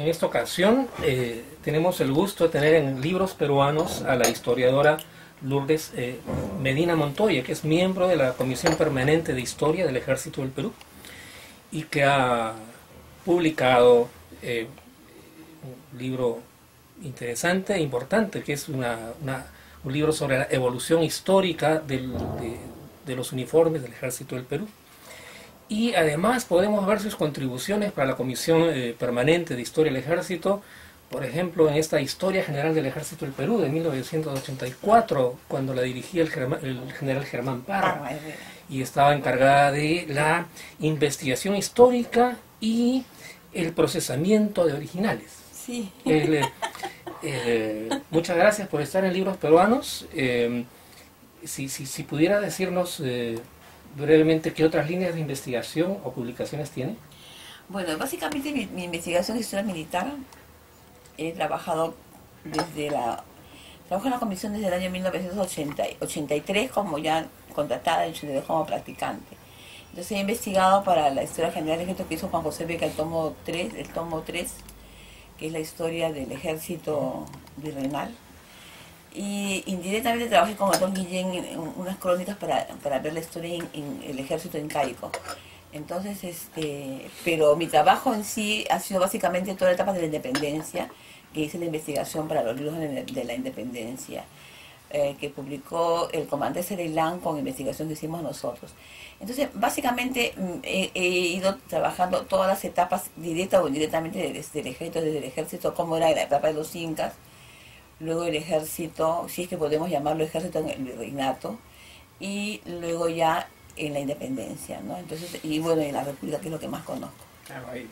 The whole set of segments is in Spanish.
En esta ocasión tenemos el gusto de tener en Libros Peruanos a la historiadora Lourdes Medina Montoya, que es miembro de la Comisión Permanente de Historia del Ejército del Perú y que ha publicado un libro interesante e importante, que es un libro sobre la evolución histórica de los uniformes del Ejército del Perú. Y además podemos ver sus contribuciones para la Comisión Permanente de Historia del Ejército, por ejemplo, en esta Historia General del Ejército del Perú de 1984, cuando la dirigía el general Germán Parra, y estaba encargada de la investigación histórica y el procesamiento de originales. Sí. Muchas gracias por estar en Libros Peruanos. Si pudiera decirnos brevemente qué otras líneas de investigación o publicaciones tiene. Bueno, básicamente mi investigación es historia militar. He trabajado trabajo en la comisión desde el año 1983 como ya contratada y como practicante. Entonces he investigado para la historia general del ejército que hizo Juan José Beca el tomo 3, que es la historia del ejército virreinal. Y indirectamente trabajé con Antón Guillén en unas crónicas para ver la historia en el ejército incaico. Entonces, pero mi trabajo en sí ha sido básicamente toda la etapa de la independencia, que hice la investigación para los libros de la independencia, que publicó el comandante Cereilán con investigación que hicimos nosotros. Entonces, básicamente he ido trabajando todas las etapas, directa o indirectamente, desde el ejército, cómo era la etapa de los incas, luego el ejército, si es que podemos llamarlo ejército en el virreinato, y luego ya en la independencia, ¿no? Entonces, y bueno, en la república, que es lo que más conozco. Claro, ahí.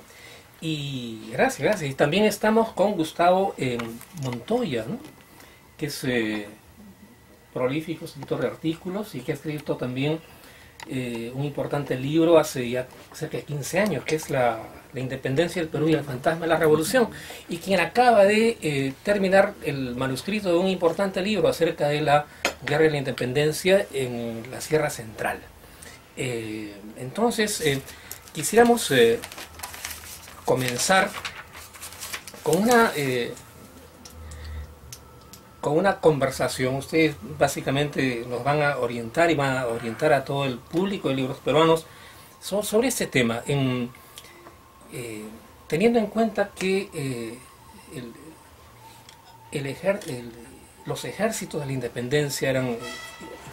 Y gracias. Y también estamos con Gustavo Montoya, ¿no? Que es prolífico escritor de artículos y que ha escrito también un importante libro hace ya cerca de 15 años, que es la Independencia del Perú y el fantasma de la revolución, y quien acaba de terminar el manuscrito de un importante libro acerca de la guerra de la independencia en la Sierra Central. Entonces, quisiéramos comenzar con una conversación. Ustedes básicamente nos van a orientar y van a orientar a todo el público de Libros Peruanos sobre este tema, teniendo en cuenta que los ejércitos de la independencia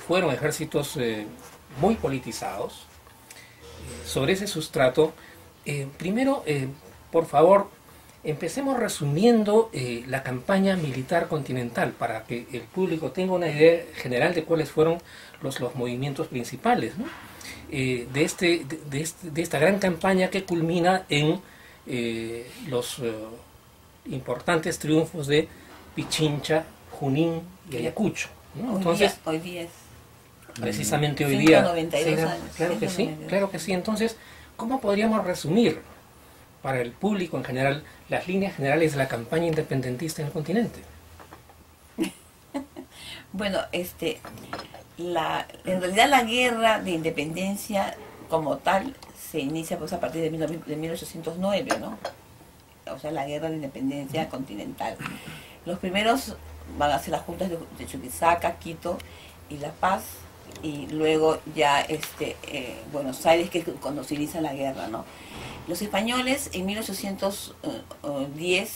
fueron ejércitos muy politizados. Sobre ese sustrato, primero, por favor, empecemos resumiendo la campaña militar continental para que el público tenga una idea general de cuáles fueron los movimientos principales, ¿no? de esta gran campaña que culmina en los importantes triunfos de Pichincha, Junín y Ayacucho, ¿no? Entonces, hoy día es precisamente hoy día, 192 años. Claro que sí, claro que sí. Entonces, ¿cómo podríamos resumir para el público en general las líneas generales de la campaña independentista en el continente? Bueno, en realidad la guerra de independencia como tal se inicia pues a partir de 1809, ¿no? O sea, la guerra de independencia continental. Los primeros van a ser las juntas de Chuquisaca, Quito y La Paz, y luego ya Buenos Aires, que es cuando se inicia la guerra, ¿no? Los españoles en 1810,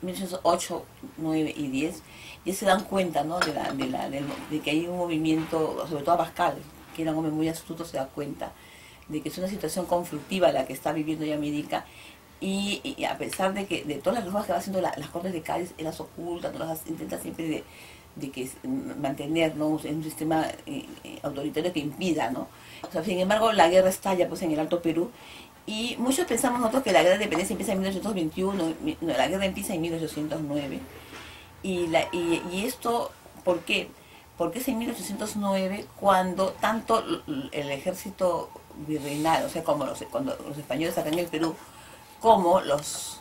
1808, 9 y 10 ya se dan cuenta, ¿no? de que hay un movimiento, sobre todo Abascal, que era un hombre muy astuto, se da cuenta de que es una situación conflictiva la que está viviendo ya América, y a pesar de todas las reformas que va haciendo las Cortes de Cádiz, él las oculta, no las intenta siempre de que mantener, ¿no? En un sistema autoritario que impida, ¿no? O sea, sin embargo, la guerra estalla pues en el Alto Perú, y muchos pensamos nosotros que la guerra de independencia empieza en 1821, no, la guerra empieza en 1809, y esto, ¿por qué? Porque es en 1809 cuando tanto el ejército virreinal, o sea, cuando los españoles sacan el Perú, como los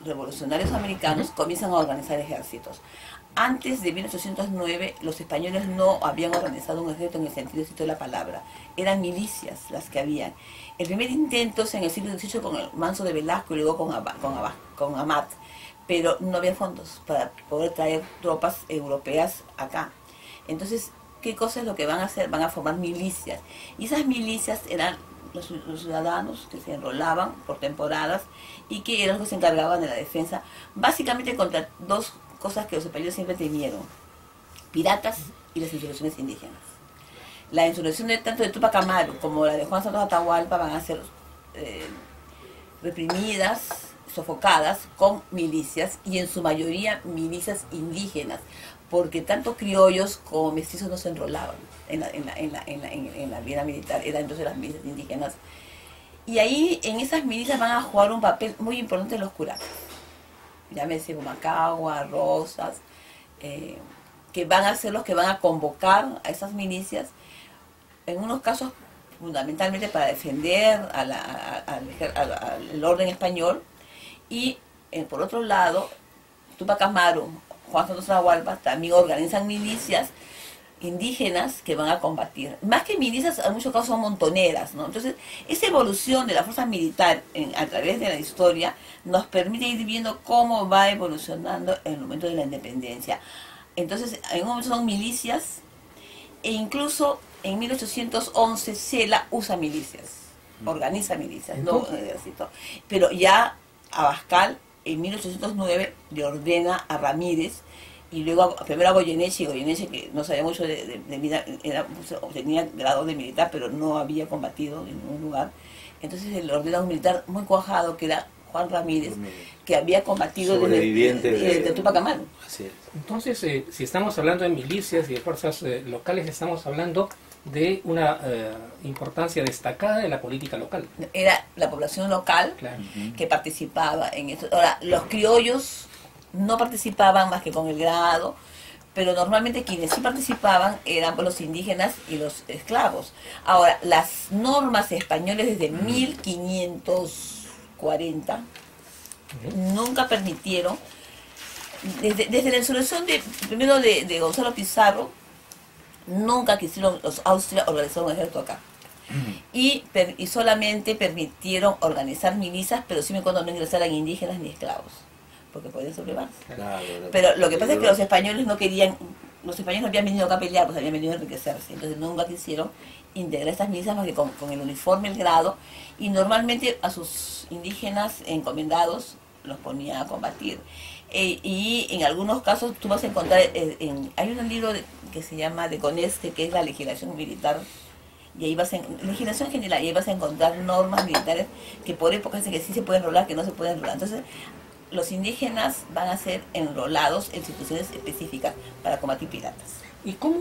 revolucionarios americanos comienzan a organizar ejércitos. Antes de 1809, los españoles no habían organizado un ejército en el sentido estricto de la palabra. Eran milicias las que habían. El primer intento es en el siglo XVIII con el Manso de Velasco y luego con Amat. pero no había fondos para poder traer tropas europeas acá. Entonces, ¿qué cosa es lo que van a hacer? Van a formar milicias. Y esas milicias eran los ciudadanos que se enrolaban por temporadas y que eran los que se encargaban de la defensa, básicamente contra dos cosas que los españoles siempre temieron: piratas y las insurrecciones indígenas. La insurrección tanto de Tupac Amaru como la de Juan Santos Atahualpa van a ser reprimidas, sofocadas con milicias, y en su mayoría milicias indígenas, porque tanto criollos como mestizos no se enrolaban en la vida militar, eran entonces las milicias indígenas. Y ahí en esas milicias van a jugar un papel muy importante los curatos, llámese Humacagua, Rosas, que van a ser los que van a convocar a esas milicias, en unos casos fundamentalmente para defender al orden español, y por otro lado, Tupac Amaru, Juan Santos Atahualpa también organizan milicias indígenas que van a combatir. Más que milicias, en muchos casos son montoneras, ¿no? Entonces, esa evolución de la fuerza militar a través de la historia nos permite ir viendo cómo va evolucionando en el momento de la independencia. Entonces, en un momento son milicias, e incluso en 1811 Cela usa milicias, organiza milicias, no un ejército. Pero ya Abascal en 1809 le ordena a Ramírez, y luego primero a Goyeneche, que no sabía mucho de vida, tenía grado de militar, pero no había combatido en ningún lugar. Entonces le ordena a un militar muy cuajado, que era Juan Ramírez, que había combatido de Tupac Amaru. Entonces, si estamos hablando de milicias y de fuerzas locales, estamos hablando de una importancia destacada de la política local. Era la población local, claro, que participaba en esto. Ahora, los criollos no participaban más que con el grado, pero normalmente quienes sí participaban eran los indígenas y los esclavos. Ahora, las normas españolas desde 1540 nunca permitieron, desde la insurrección primero de Gonzalo Pizarro, nunca quisieron los Austria organizar un ejército acá. Y solamente permitieron organizar milicias, pero sí me cuando no ingresaran indígenas ni esclavos, porque podían sublevarse. Claro, pero lo que pasa es que los españoles no querían, los españoles no habían venido acá a pelear, pues habían venido a enriquecerse. Entonces nunca quisieron integrar estas milicias más que con el uniforme, el grado, y normalmente a sus indígenas encomendados los ponía a combatir. Y en algunos casos tú vas a encontrar, hay un libro que se llama de Coneste, que es la legislación militar, y ahí legislación general, y ahí vas a encontrar normas militares que por épocas que sí se pueden enrolar, que no se pueden enrolar. Entonces, los indígenas van a ser enrolados en situaciones específicas para combatir piratas. ¿Y cómo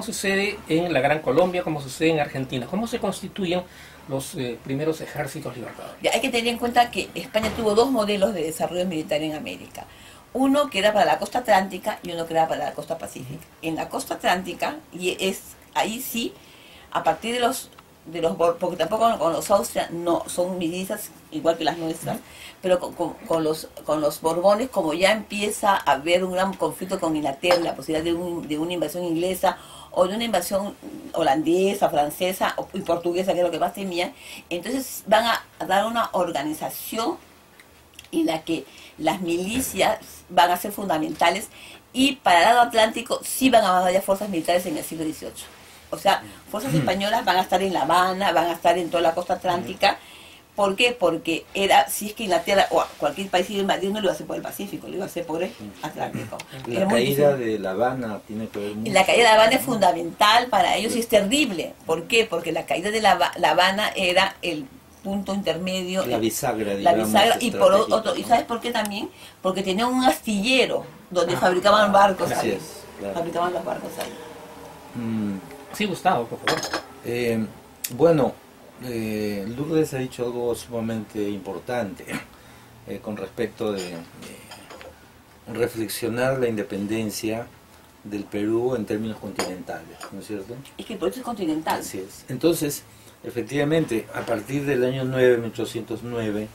sucede en la Gran Colombia, cómo sucede en Argentina? ¿Cómo se constituyen los primeros ejércitos libertadores? Ya, hay que tener en cuenta que España tuvo dos modelos de desarrollo militar en América. Uno que era para la costa atlántica y uno que era para la costa pacífica. En la costa atlántica, ahí sí, a partir de los porque tampoco con los Austria no son milicias igual que las nuestras, pero con los Borbones, como ya empieza a haber un gran conflicto con Inglaterra, la posibilidad de una invasión inglesa o de una invasión holandesa, francesa y portuguesa, que es lo que más temían, entonces van a dar una organización en la que las milicias van a ser fundamentales, y para el lado atlántico sí van a haber fuerzas militares en el siglo XVIII. O sea, fuerzas españolas van a estar en La Habana, van a estar en toda la costa atlántica. ¿Por qué? Porque si es que Inglaterra o cualquier país iba a invadir, no lo iba a hacer por el Pacífico, lo iba a hacer por el Atlántico. La caída de La Habana tiene que ver mucho. La caída de La Habana es fundamental para ellos y es terrible. ¿Por qué? Porque la caída de La Habana era el punto intermedio, la bisagra, digamos, la bisagra, y por otro, ¿y sabes por qué también? Porque tenían un astillero donde fabricaban barcos ahí. Es, claro. Fabricaban los barcos ahí. Sí, Gustavo, por favor. Bueno, Lourdes ha dicho algo sumamente importante con respecto de reflexionar la independencia del Perú en términos continentales, ¿no es cierto? Es que el Perú es continental. Así es. Entonces, efectivamente, a partir del año 1809,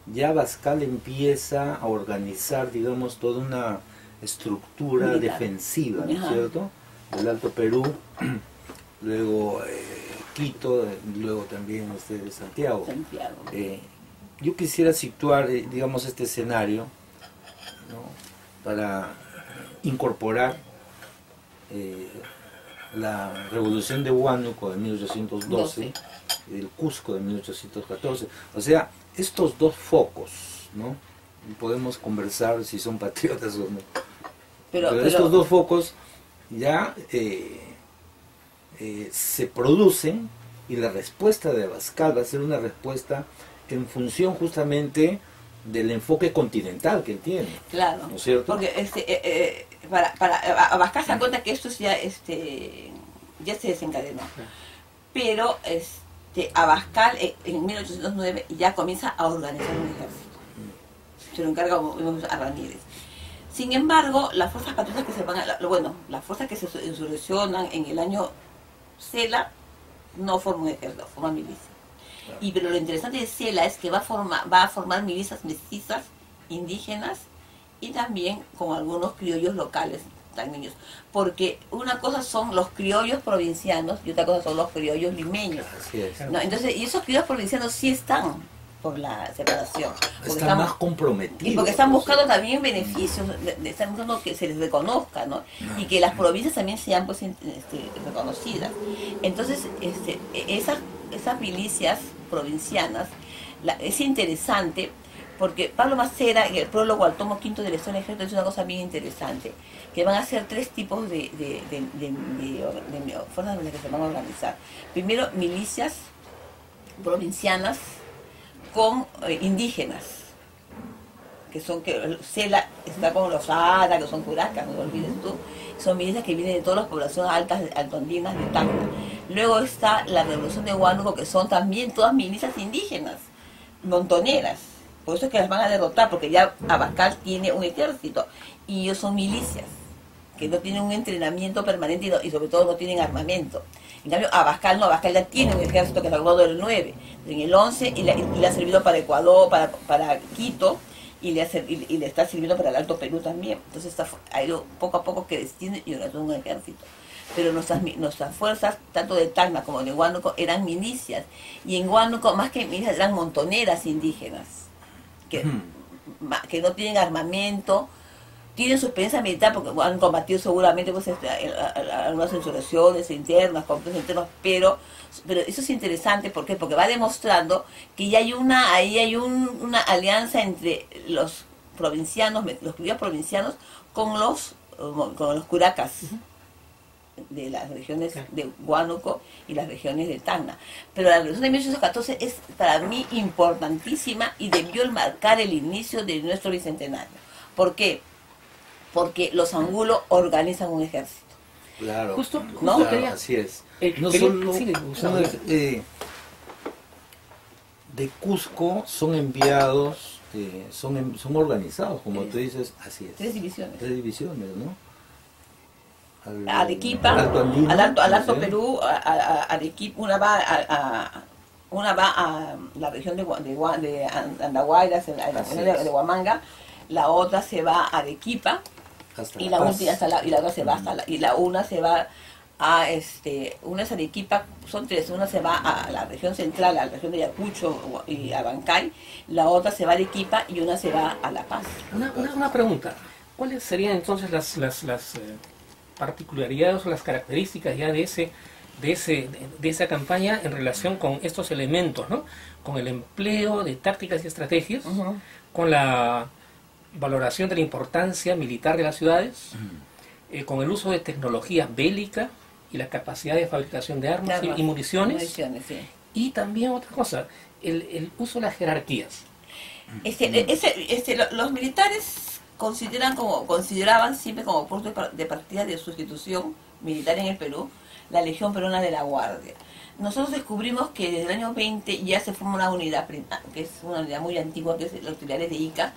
ya Abascal empieza a organizar, digamos, toda una estructura militar defensiva, ¿no es cierto?, del Alto Perú, luego Quito, luego también Santiago. yo quisiera situar, digamos, este escenario, ¿no?, para incorporar la revolución de Huánuco de 1812 y el Cusco de 1814. O sea, estos dos focos, ¿no? Podemos conversar si son patriotas o no. Pero estos dos focos ya se producen, y la respuesta de Abascal va a ser una respuesta en función justamente del enfoque continental que tiene. Claro, ¿no es cierto? Porque para Abascal se da cuenta que esto ya ya se desencadenó. Pero Abascal en 1809 ya comienza a organizar un ejército. Se lo encarga a Ramírez. Sin embargo, las fuerzas patriotas que se van las fuerzas que se insurreccionan en el año Cela no forman un ejército, forman milicias. Claro. Pero lo interesante de Cela es que va a formar milicias mestizas, indígenas, y también con algunos criollos locales tagneños. Porque una cosa son los criollos provincianos y otra cosa son los criollos limeños. Así es. ¿No? Entonces, y esos criollos provincianos sí están por la separación. Están más comprometidos. Y porque están buscando también beneficios, están buscando que se les reconozca, ¿no? Y que las provincias también sean pues, reconocidas. Entonces, esas milicias provincianas, es interesante porque Pablo Macera, en el prólogo al tomo quinto de la historia del ejército, es una cosa bien interesante, que van a ser tres tipos de fuerzas en las que se van a organizar. Primero, milicias provincianas con indígenas, que son Cela está con los Ara, que son curacas, no lo olvides tú, son milicias que vienen de todas las poblaciones altas, altondinas de Tacna. Luego está la revolución de Huánuco, que son también todas milicias indígenas, montoneras, por eso es que las van a derrotar, porque ya Abascal tiene un ejército, y ellos son milicias, que no tienen un entrenamiento permanente y sobre todo no tienen armamento. En cambio, Abascal ya tiene un ejército que se agrupó en el 9, en el 11, y le ha servido para Ecuador, para Quito, y le está sirviendo para el Alto Perú también. Entonces ha ido poco a poco que desciende y organizó un ejército. Pero nuestras fuerzas, tanto de Tacna como de Huánuco, eran milicias. Y en Huánuco, más que milicias, eran montoneras indígenas, que no tienen armamento, tienen su experiencia militar porque han combatido seguramente pues, algunas insurrecciones internas, conflictos internos, pero eso es interesante. ¿Por qué? Porque va demostrando que ya hay una alianza entre los provincianos, los criollos provincianos, con los curacas de las regiones de Huánuco y las regiones de Tacna. Pero la revolución de 1814 es para mí importantísima y debió marcar el inicio de nuestro bicentenario. ¿Por qué? Porque los angulos organizan un ejército. Claro, ¿no? Claro, así es. No solo de Cusco son enviados, son organizados, como tú dices, así es. Tres divisiones, ¿no? Arequipa, al Alto Perú, Arequipa, una va a la región de Andahuaylas, en la región de Huamanga, la otra se va a Arequipa, y la otra se va una se va a una es Arequipa, son tres, una se va a la región central, a la región de Ayacucho y a Bancay, la otra se va a Arequipa y una se va a La Paz. Una pregunta, ¿cuáles serían entonces las particularidades o las características ya de esa campaña en relación con estos elementos, ¿no? Con el empleo de tácticas y estrategias, con la valoración de la importancia militar de las ciudades, con el uso de tecnología bélica y la capacidad de fabricación de armas y municiones, sí. Y también otra cosa, el uso de las jerarquías. Los militares consideraban siempre como punto de partida de sustitución militar en el Perú la Legión Peruana de la Guardia. Nosotros descubrimos que desde el año 20 ya se forma una unidad, que es una unidad muy antigua, que es los auxiliares de Ica,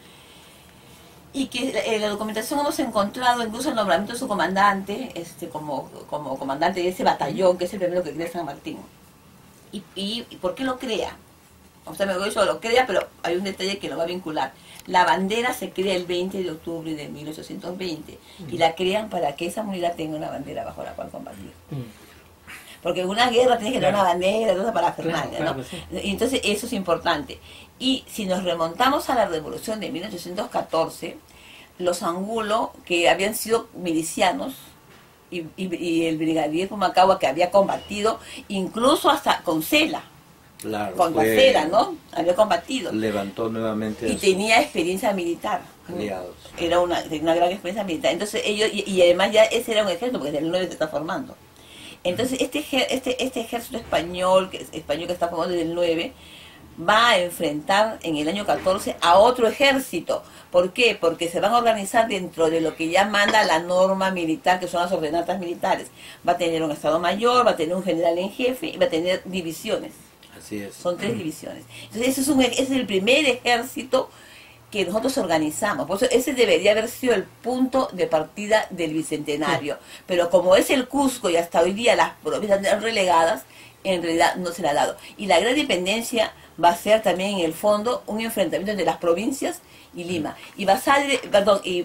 y que en la documentación hemos encontrado incluso el nombramiento de su comandante, como comandante de ese batallón, que es el primero que crea San Martín. ¿Y por qué lo crea? O sea, me voy yo, lo crea, pero hay un detalle que lo va a vincular. La bandera se crea el 20 de octubre de 1820 y la crean para que esa unidad tenga una bandera bajo la cual combatir. porque en una guerra tienes que tener Claro. una bandera, toda para parafernalia, Claro, ¿no? sí. Y entonces eso es importante. Y si nos remontamos a la revolución de 1814, los Angulo, que habían sido milicianos, y el brigadier Pumacahua, que había combatido incluso hasta con Cela, Claro, con la fue- Cela, ¿no? Había combatido. levantó nuevamente a Y sus tenía experiencia militar. aliados. Tenía una gran experiencia militar. Entonces ellos, y además ya ese era un ejército, porque desde el 9 se está formando. Entonces este ejército español que está formado desde el 9, va a enfrentar en el año 14 a otro ejército. ¿Por qué? Porque se van a organizar dentro de lo que ya manda la norma militar, que son las ordenanzas militares. Va a tener un Estado Mayor, va a tener un general en jefe y va a tener divisiones. Así es. Son 3 divisiones. Entonces ese es el primer ejército que nosotros organizamos. Por eso ese debería haber sido el punto de partida del Bicentenario. Pero como es el Cusco y hasta hoy día las provincias están relegadas, en realidad no se le ha dado. Y la gran independencia va a ser también en el fondo un enfrentamiento entre las provincias y Lima. Y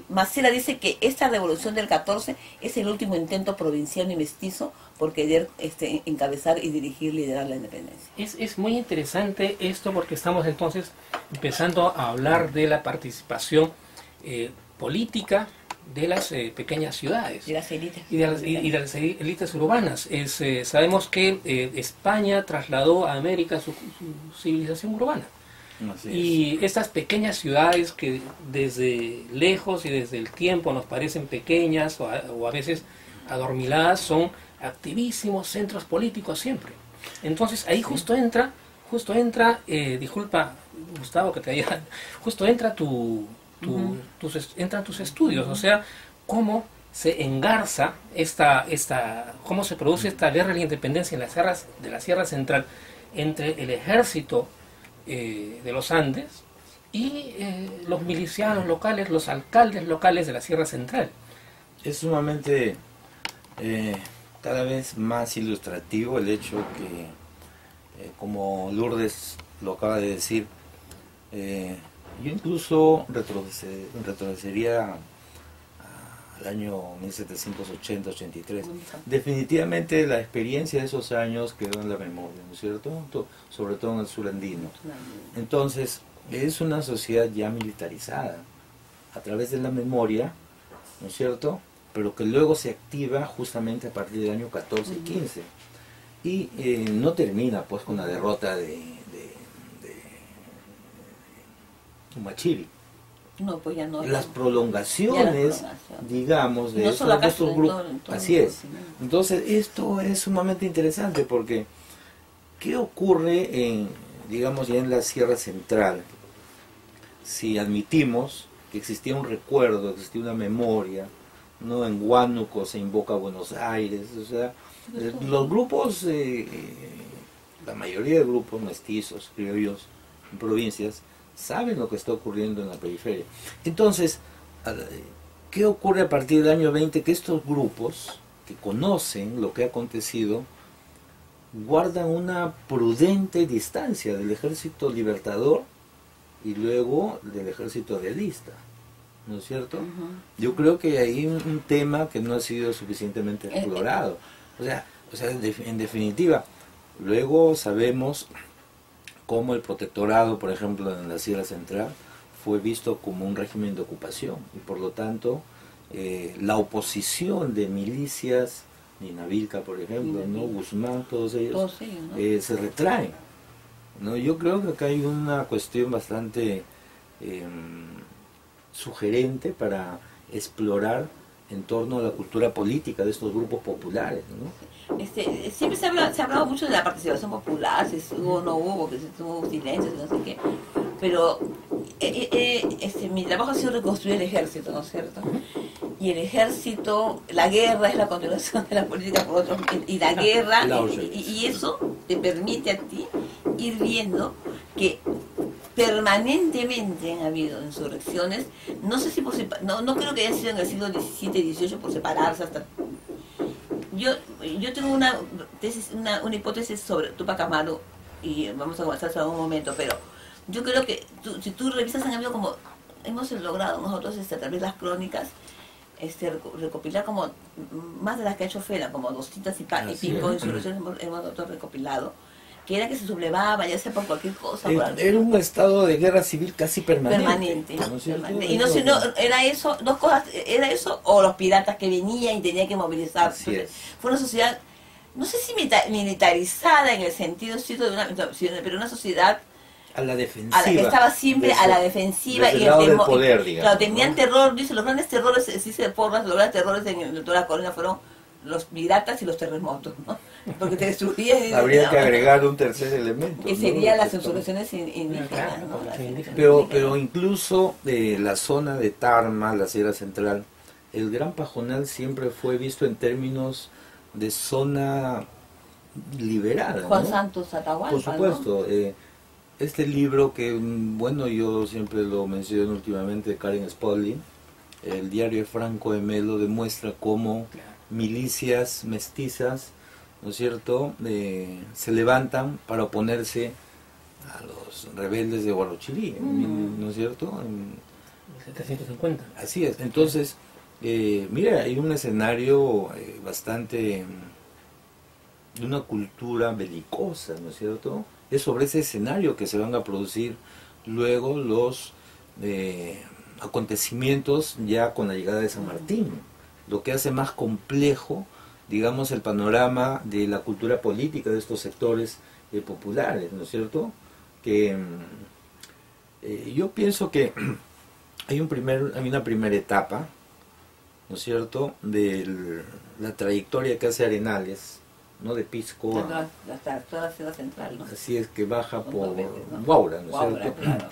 Macera dice que esta revolución del 14 es el último intento provinciano y mestizo por querer encabezar y dirigir, liderar la independencia. Es muy interesante esto porque estamos entonces empezando a hablar de la participación política de las pequeñas ciudades De las élites. y de las élites urbanas. Sabemos que España trasladó a América su civilización urbana. Así es. Y estas pequeñas ciudades que desde lejos y desde el tiempo nos parecen pequeñas o a veces adormiladas, son activísimos centros políticos siempre. Entonces ahí justo entra, disculpa Gustavo que te haya, justo entra entran tus estudios, o sea, cómo se engarza cómo se produce esta guerra de la independencia en las sierras de la Sierra Central entre el ejército de los Andes y los milicianos locales, los alcaldes locales de la Sierra Central. Es sumamente cada vez más ilustrativo el hecho que, como Lourdes lo acaba de decir, yo incluso retrocedería al año 1780-83. Definitivamente la experiencia de esos años quedó en la memoria, ¿no es cierto? Sobre todo en el sur andino. Entonces, es una sociedad ya militarizada a través de la memoria, ¿no es cierto? Pero que luego se activa justamente a partir del año 14 y 15. Y no termina pues con la derrota de Humachiri. No, pues ya no. Las prolongaciones, digamos, de, no solo acá, estos sino grupos. en todo Así el es. Entonces, esto es sumamente interesante porque ¿qué ocurre digamos, ya en la Sierra Central? Si admitimos que existía un recuerdo, existía una memoria, ¿no? En Huánuco se invoca a Buenos Aires, o sea, los grupos, la mayoría de grupos mestizos, criollos, en provincias, saben lo que está ocurriendo en la periferia. Entonces, ¿qué ocurre a partir del año 20? Que estos grupos que conocen lo que ha acontecido guardan una prudente distancia del ejército libertador y luego del ejército realista, ¿no es cierto? Yo creo que hay un tema que no ha sido suficientemente explorado. O sea, en definitiva, luego sabemos cómo el protectorado, por ejemplo, en la Sierra Central, fue visto como un régimen de ocupación y por lo tanto la oposición de milicias, Ninavilca, por ejemplo, ¿no? Guzmán, todos ellos, ¿no? Se retraen, ¿no? Yo creo que acá hay una cuestión bastante sugerente para explorar en torno a la cultura política de estos grupos populares, ¿no? Siempre se ha hablado mucho de la participación popular, si hubo o no hubo, que si hubo silencio, no sé qué, pero mi trabajo ha sido reconstruir el ejército, ¿no es cierto? Y el ejército, la guerra es la continuación de la política por otros, y la guerra, y eso te permite a ti ir viendo que permanentemente han habido insurrecciones, no sé si no creo que hayan sido en el siglo XVII, XVIII por separarse hasta... Yo tengo una hipótesis sobre Tupac Amaru y vamos a conversar sobre un momento, pero yo creo que si tú revisas, han habido como hemos logrado nosotros a través de las crónicas recopilar como más de las que ha hecho Fela, como 200 y pico insurrecciones hemos nosotros recopilado, que era que se sublevaba, ya sea por cualquier cosa. Era un estado de guerra civil casi permanente. Permanente. Y no era eso, dos cosas, era eso o los piratas que venían y tenían que movilizarse. Fue una sociedad, no sé si militarizada en el sentido cierto de pero una sociedad a la defensiva, que estaba siempre a la defensiva y el del poder, digamos, claro, tenían terror, dice, los grandes terrores, sí se forman, los grandes terrores en toda la colonia fueron los piratas y los terremotos, ¿no? Porque te destruían. Habría que agregar un tercer elemento, que sería las insurrecciones indígenas, ¿no? Pero incluso la zona de Tarma, la Sierra Central, el Gran Pajonal siempre fue visto en términos de zona liberada, Juan ¿no? Santos Atahualpa, por supuesto, ¿no? Este libro que, bueno, yo siempre lo menciono últimamente, Karen Spalding, el diario de Franco de Melo, demuestra cómo milicias mestizas, ¿no es cierto?, se levantan para oponerse a los rebeldes de Huarochirí, ¿no es cierto? En 750. Así es. Entonces, mira, hay un escenario bastante de una cultura belicosa, ¿no es cierto? Es sobre ese escenario que se van a producir luego los acontecimientos ya con la llegada de San Martín, lo que hace más complejo, digamos, el panorama de la cultura política de estos sectores populares, ¿no es cierto? Que yo pienso que hay una primera etapa, ¿no es cierto?, de la trayectoria que hace Arenales, ¿no?, de Pisco hasta toda la ciudad central, ¿no? Así es, que baja por Huaura, ¿no es cierto? Claro.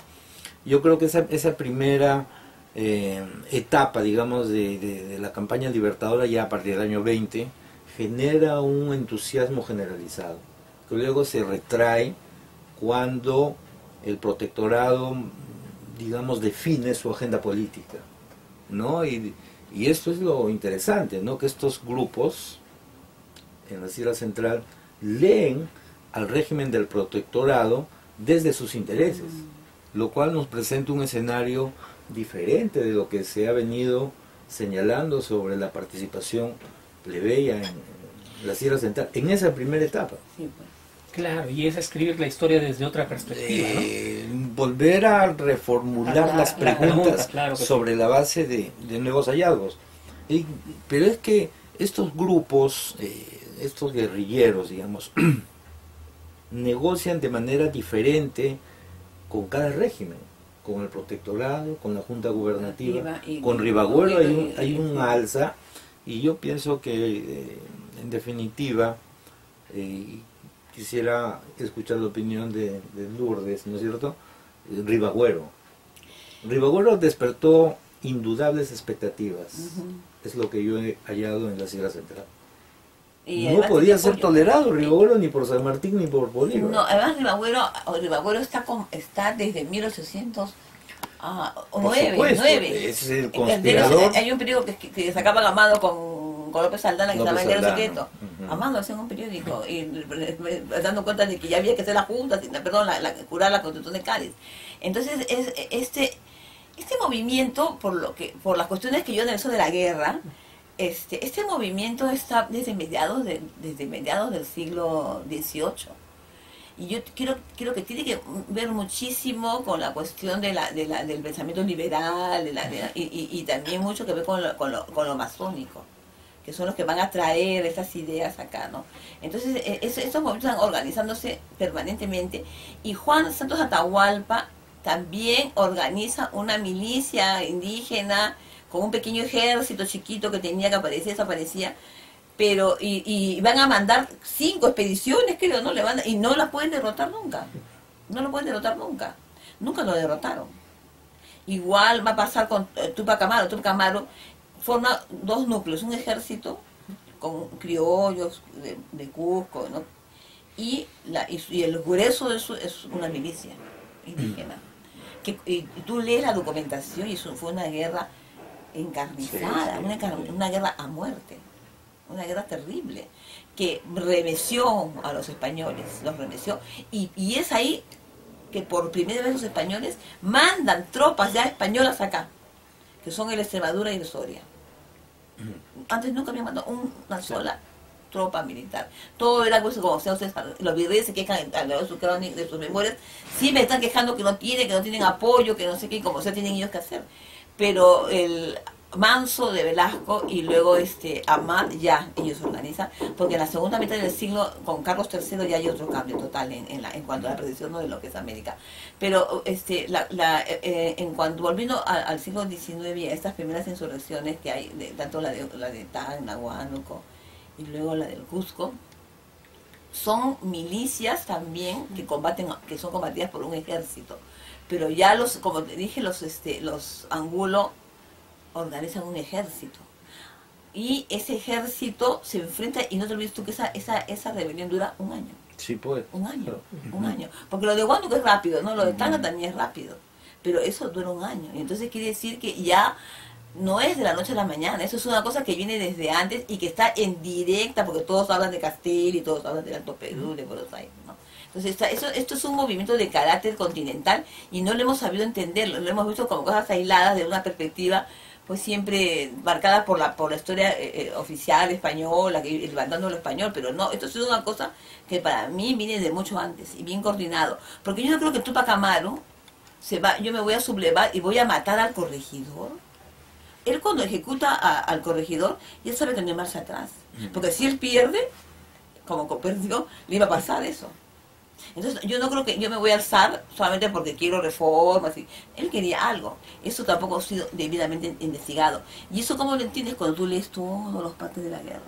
Yo creo que esa primera etapa, digamos, de la campaña libertadora ya a partir del año 20 genera un entusiasmo generalizado, que luego se retrae cuando el protectorado, digamos, define su agenda política, ¿no? Y esto es lo interesante, ¿no?, que estos grupos en la Sierra Central leen al régimen del protectorado desde sus intereses, lo cual nos presenta un escenario diferente de lo que se ha venido señalando sobre la participación plebeya en la Sierra Central, en esa primera etapa. Sí, pues. Claro, y es escribir la historia desde otra perspectiva, ¿no? Volver a reformular las preguntas claro sobre la base de nuevos hallazgos. Pero es que estos grupos, estos guerrilleros, digamos, negocian de manera diferente con cada régimen, con el protectorado, con la junta gubernativa, con Ribagüero hay un alza, y yo pienso que en definitiva quisiera escuchar la opinión de Lourdes, ¿no es cierto? Ribagüero despertó indudables expectativas, es lo que yo he hallado en la Sierra Central. Y no podía ser tolerado Ribagüero ni por San Martín ni por Bolívar. No, además Ribagüero está desde 1809. Es el conspirador. Hay un periódico que sacaba Amado con López Aldana, que se llama El Guerrero Secreto. Amado hacía un periódico, y dando cuenta de que ya había que hacer la junta, curar la Constitución de Cádiz. Entonces, este movimiento, por las cuestiones que yo analizo de la guerra, este movimiento está desde mediados del siglo XVIII. Y yo quiero que tiene que ver muchísimo con la cuestión del pensamiento liberal, y también mucho que ver con lo masónico, que son los que van a traer estas ideas acá, ¿no? Entonces, estos movimientos están organizándose permanentemente, y Juan Santos Atahualpa también organiza una milicia indígena con un pequeño ejército chiquito que tenía, que aparecía, desaparecía, pero y van a mandar 5 expediciones, creo, ¿no? Y no las pueden derrotar nunca. No lo pueden derrotar nunca. Nunca lo derrotaron. Igual va a pasar con Tupac Amaru. Tupac Amaru forma 2 núcleos, un ejército con criollos de Cusco, ¿no? Y el grueso de eso es una milicia indígena. Y tú lees la documentación, y eso fue una guerra encarnizada, una guerra a muerte, una guerra terrible, que remeció a los españoles, los remeció, y es ahí que por primera vez los españoles mandan tropas ya españolas acá, que son el Extremadura y el Soria. Antes nunca habían mandado una sola tropa militar. Todo era pues, como sea, ustedes, los virreyes se quejan de sus crónicas, de sus memorias, siempre están quejando que no tienen apoyo, que no sé qué, como sea, tienen ellos que hacer. Pero el Manso de Velasco y luego Amat ya ellos organizan, porque en la segunda mitad del siglo con Carlos III ya hay otro cambio total en cuanto a la predicción de lo que es América. Pero en cuanto volviendo al siglo XIX y a estas primeras insurrecciones que hay, tanto la de Tacna, Huánuco y luego la del Cusco, son milicias también que son combatidas por un ejército. Pero ya como te dije, los Angulo organizan un ejército. Y ese ejército se enfrenta, y no te olvides tú que esa rebelión dura un año. Sí, pues. Un año. Porque lo de Huánuco es rápido, ¿no? Lo de Tacna también es rápido. Pero eso dura un año. Y entonces quiere decir que ya no es de la noche a la mañana. Eso es una cosa que viene desde antes y que está en directa, porque todos hablan de Castel y todos hablan del Alto Perú, de Buenos Aires, ¿no? Entonces esto es un movimiento de carácter continental y no lo hemos sabido entenderlo. Lo hemos visto como cosas aisladas de una perspectiva pues siempre marcada por la historia oficial española, levantando lo español, pero no, esto es una cosa que para mí viene de mucho antes y bien coordinado. Porque yo no creo que Túpac Amaru yo me voy a sublevar y voy a matar al corregidor. Él cuando ejecuta al corregidor, ya sabe que no hay marcha atrás. Porque si él pierde, como Copérnico, le iba a pasar eso. Entonces yo no creo que yo me voy a alzar solamente porque quiero reformas. Él quería algo. Eso tampoco ha sido debidamente investigado. Y eso cómo lo entiendes cuando tú lees todos los partes de la guerra.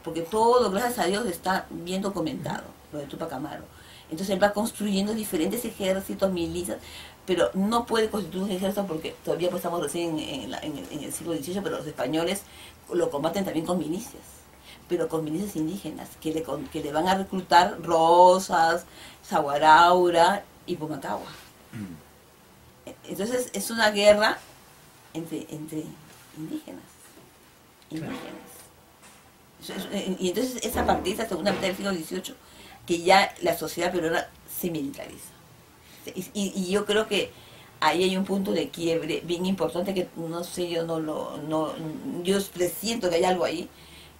Porque todo, gracias a Dios, está bien documentado, lo de Túpac Amaru. Entonces él va construyendo diferentes ejércitos, milicias, pero no puede constituir un ejército porque todavía pues, estamos recién en el siglo XVIII, pero los españoles lo combaten también con milicias. Pero con milicias indígenas, que le van a reclutar Rosas, Zaguaraura y Pumacahua. Entonces es una guerra entre indígenas. Y entonces es a partir de esta segunda mitad del siglo XVIII que ya la sociedad peruana se militariza. Y yo creo que ahí hay un punto de quiebre bien importante que no sé, yo presiento que hay algo ahí,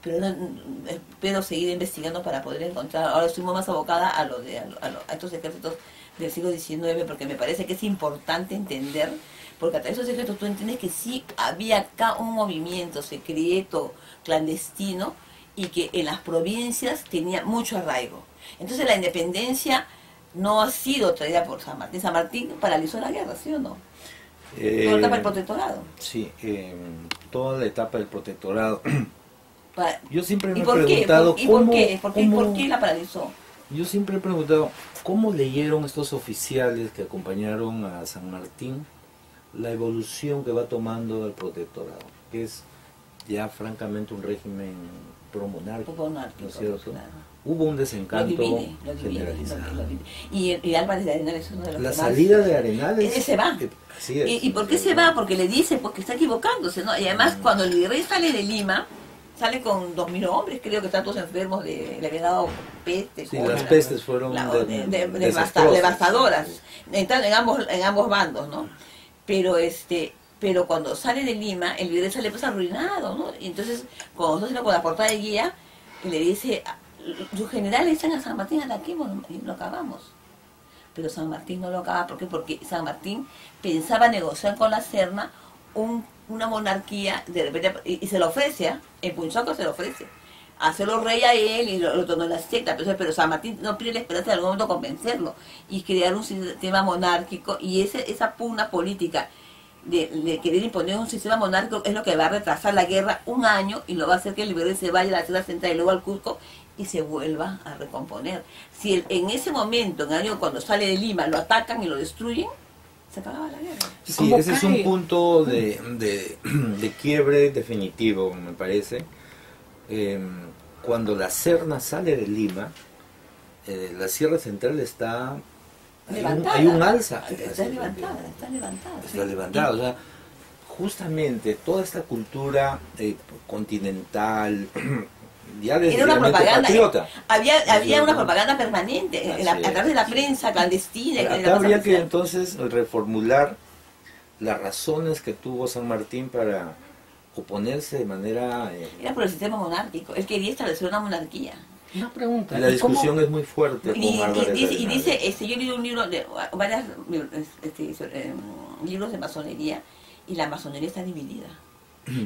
pero espero seguir investigando para poder encontrar. Ahora estoy más abocada a estos ejércitos del siglo XIX, porque me parece que es importante entender, porque a través de esos ejércitos tú entiendes que sí había acá un movimiento secreto, clandestino, y que en las provincias tenía mucho arraigo. Entonces la independencia no ha sido traída por San Martín. San Martín paralizó la guerra, ¿sí o no? Toda la etapa del protectorado. Sí, toda la etapa del protectorado. Yo siempre me he preguntado ¿por qué la paralizó? Yo siempre he preguntado cómo leyeron estos oficiales que acompañaron a San Martín la evolución que va tomando el protectorado, que es ya francamente un régimen pro-monárquico, ¿no es cierto? Claro. Hubo un desencanto generalizado. Y Álvarez de Arenales es uno de los La salida de Arenales se va. Así es, ¿Y por qué se va? Porque le dice porque está equivocándose, ¿no? Y además cuando el virrey sale de Lima, sale con 2000 hombres, creo que están todos enfermos, le habían dado peste. Sí, las pestes fueron devastadoras, en ambos bandos, ¿no? Pero cuando sale de Lima, el virrey sale pues arruinado, ¿no? Y entonces, cuando está con la portada de guía, le dice, los generales echan a San Martín a la quema y lo acabamos. Pero San Martín no lo acaba, ¿por qué? Porque San Martín pensaba negociar con la Serna una monarquía, de repente, y se lo ofrece, en Punchaco se lo ofrece, hacerlo rey a él y lo tomó la secta, pero San Martín no pierde la esperanza de algún momento convencerlo y crear un sistema monárquico, y esa pugna política de querer imponer un sistema monárquico es lo que va a retrasar la guerra un año y lo va a hacer que el virrey se vaya a la ciudad central y luego al Cusco y se vuelva a recomponer. Si en ese momento, en el año cuando sale de Lima, lo atacan y lo destruyen, se acababa la guerra. Sí, ese es un punto de quiebre definitivo, me parece. Cuando la Serna sale de Lima, la Sierra Central está... Hay un alza. Está levantada. Está levantada, o sea, justamente toda esta cultura continental, ya desde era una propaganda, patriota. Había una propaganda permanente a través de la prensa clandestina. Acá habría que entonces reformular las razones que tuvo San Martín para oponerse de manera... Era por el sistema monárquico. Él quería establecer una monarquía. Una pregunta. La ¿y cómo- discusión es muy fuerte con Álvarez Y Arenal. dice, yo leí un libro de varios libros de masonería, y la masonería está dividida.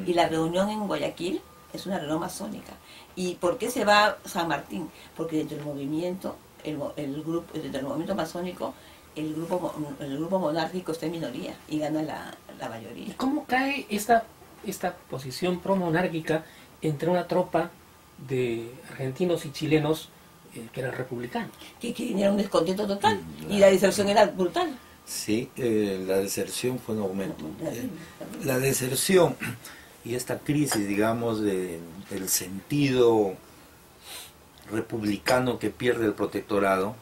Y la reunión en Guayaquil es una reunión masónica. ¿Y por qué se va San Martín? Porque dentro del movimiento, dentro del movimiento masónico, el grupo monárquico está en minoría y gana la ¿Y mayoría. cómo cae esta posición pro-monárquica entre una tropa de argentinos y chilenos que eran republicanos? Que tenía un descontento total y la diserción era brutal. Sí, la deserción fue un aumento. La deserción y esta crisis, digamos, del sentido republicano que pierde el protectorado,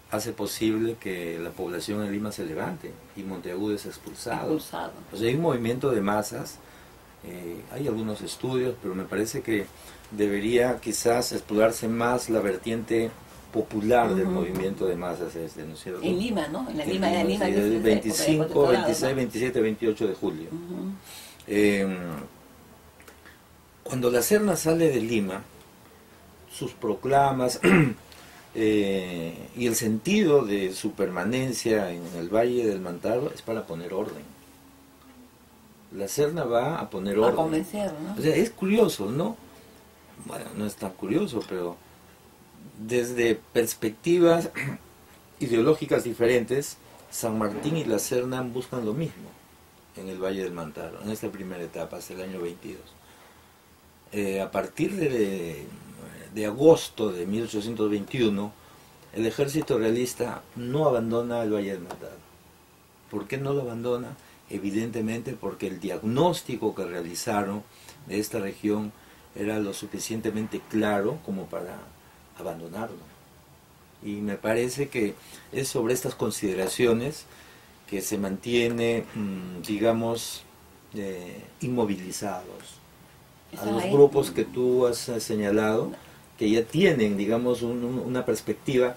hace posible que la población en Lima se levante y Monteagudo es expulsado. O sea, hay un movimiento de masas, hay algunos estudios, pero me parece que debería quizás explorarse más la vertiente popular del movimiento de masas ¿no es cierto? En Lima, ¿no? En la Lima de Lima. Sí, el 25, 26, 27, 28 de julio. Cuando la Serna sale de Lima, sus proclamas y el sentido de su permanencia en el Valle del Mantaro es para poner orden. La Serna va a poner orden. A convencer, ¿no? O sea, es curioso, ¿no? Bueno, no es tan curioso, pero desde perspectivas ideológicas diferentes, San Martín y la Serna buscan lo mismo en el Valle del Mantaro, en esta primera etapa, hasta el año 22. A partir de agosto de 1821, el ejército realista no abandona el Valle del Mantaro. ¿Por qué no lo abandona? Evidentemente porque el diagnóstico que realizaron de esta región era lo suficientemente claro como para abandonarlo. Y me parece que es sobre estas consideraciones que se mantiene, digamos, inmovilizados a los grupos que tú has señalado, que ya tienen, digamos, una perspectiva,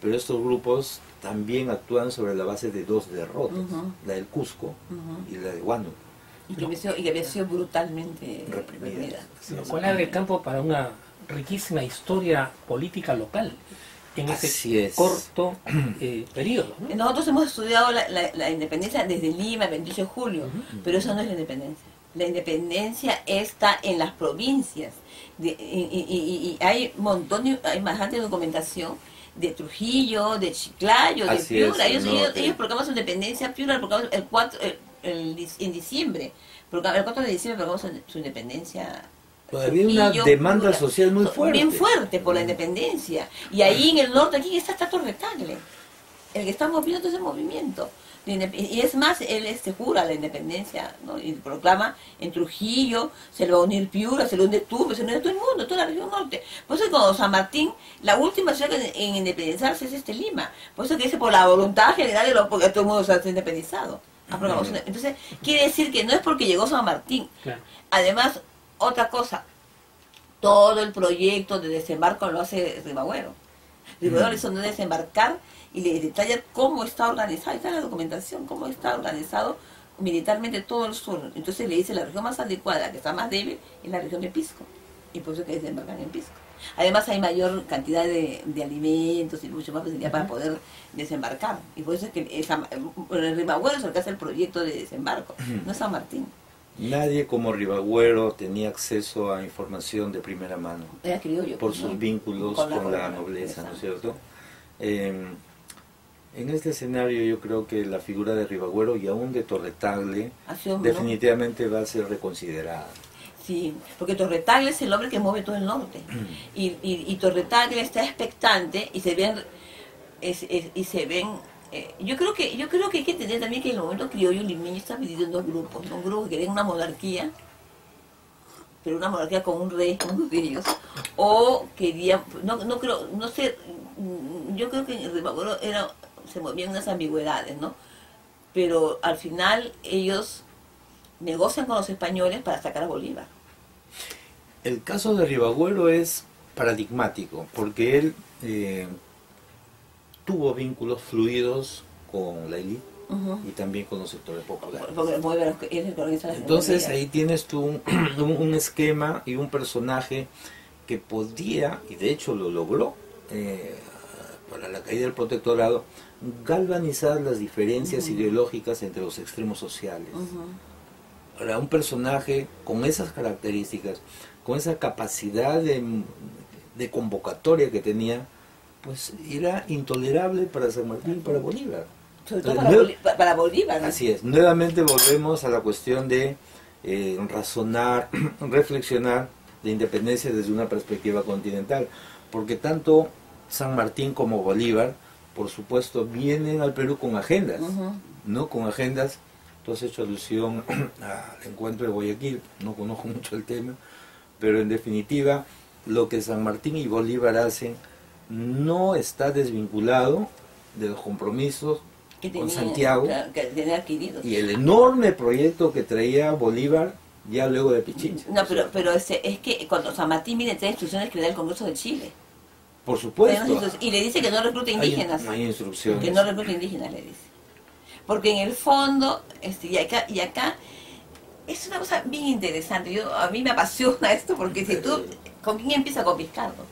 pero estos grupos también actúan sobre la base de dos derrotas, la del Cusco y la de Huánuco. Y que había sido brutalmente reprimida. Lo cual abre campo para una riquísima historia política local en ese corto periodo, ¿no? Nosotros hemos estudiado la independencia desde Lima, el 28 de julio, pero eso no es la independencia. La independencia está en las provincias. Y hay hay bastante documentación de Trujillo, de Chiclayo, de Piura. Ellos proclaman su independencia. Piura proclamó en diciembre. El 4 de diciembre proclamó su independencia. Todavía una demanda social muy fuerte. Bien fuerte por la independencia. Y ahí en el norte, aquí está Torre Tagle. El que estamos viendo es el movimiento. Y es más, él jura la independencia, ¿no? Y proclama en Trujillo, se le va a unir Piura, se le une Tumbes, se le une todo el mundo, toda la región norte. Por eso con San Martín, la última ciudad en independizarse es Lima. Por eso que dice por la voluntad general porque todo el mundo se ha independizado. Entonces, quiere decir que no es porque llegó San Martín. Claro. Además, otra cosa, todo el proyecto de desembarco lo hace Ribagüero. Ribagüero le hizo no desembarcar y le detalla cómo está organizado, está la documentación, cómo está organizado militarmente todo el sur. Entonces le dice la región más adecuada, que está más débil, es la región de Pisco. Y por eso que desembarcan en Pisco. Además hay mayor cantidad de alimentos y mucho más facilidad para poder desembarcar. Y por eso es que el Ribagüero es el que hace el proyecto de desembarco, no es San Martín. Nadie como Ribagüero tenía acceso a información de primera mano. Era criollo. Por sus vínculos con la nobleza, ¿no es cierto? En este escenario yo creo que la figura de Ribagüero y aún de Torre Tagle definitivamente va a ser reconsiderada. Sí, porque Torre Tagle es el hombre que mueve todo el norte. Y Torre Tagle está expectante y se ven... yo creo que hay que entender también que en el momento criollo limeño está dividido en dos grupos. Un grupo que querían una monarquía, pero una monarquía con un rey, uno de ellos, o querían, no sé, yo creo que en Ribagüero se movían unas ambigüedades, ¿no? Pero al final ellos negocian con los españoles para sacar a Bolívar. El caso de Ribagüero es paradigmático, porque él tuvo vínculos fluidos con la élite y también con los sectores populares. Porque mueve es el que organiza las Entonces energías. ahí tienes tú un esquema y un personaje que podía, y de hecho lo logró, para la caída del protectorado, galvanizar las diferencias ideológicas entre los extremos sociales. Ahora, un personaje con esas características, con esa capacidad de convocatoria que tenía, pues era intolerable para San Martín y para Bolívar. Sobre todo Entonces, para Bolívar, ¿no? Así es, nuevamente volvemos a la cuestión de razonar, reflexionar la independencia desde una perspectiva continental, porque tanto San Martín como Bolívar, por supuesto, vienen al Perú con agendas, ¿no? Con agendas. Tú has hecho alusión al encuentro de Guayaquil, no conozco mucho el tema, pero en definitiva, lo que San Martín y Bolívar hacen no está desvinculado de los compromisos Que con tenía, Santiago que tenía adquiridos. y el enorme proyecto que traía Bolívar ya luego de Pichincha. No, pero es que cuando San Martín viene, trae instrucciones que le da el Congreso de Chile. Por supuesto, Y le dice que no reclute indígenas. hay instrucciones. Que no reclute indígenas, le dice. Porque en el fondo, y acá es una cosa bien interesante. A mí me apasiona esto, porque si tú, ¿con quién empieza? Con Vizcardo.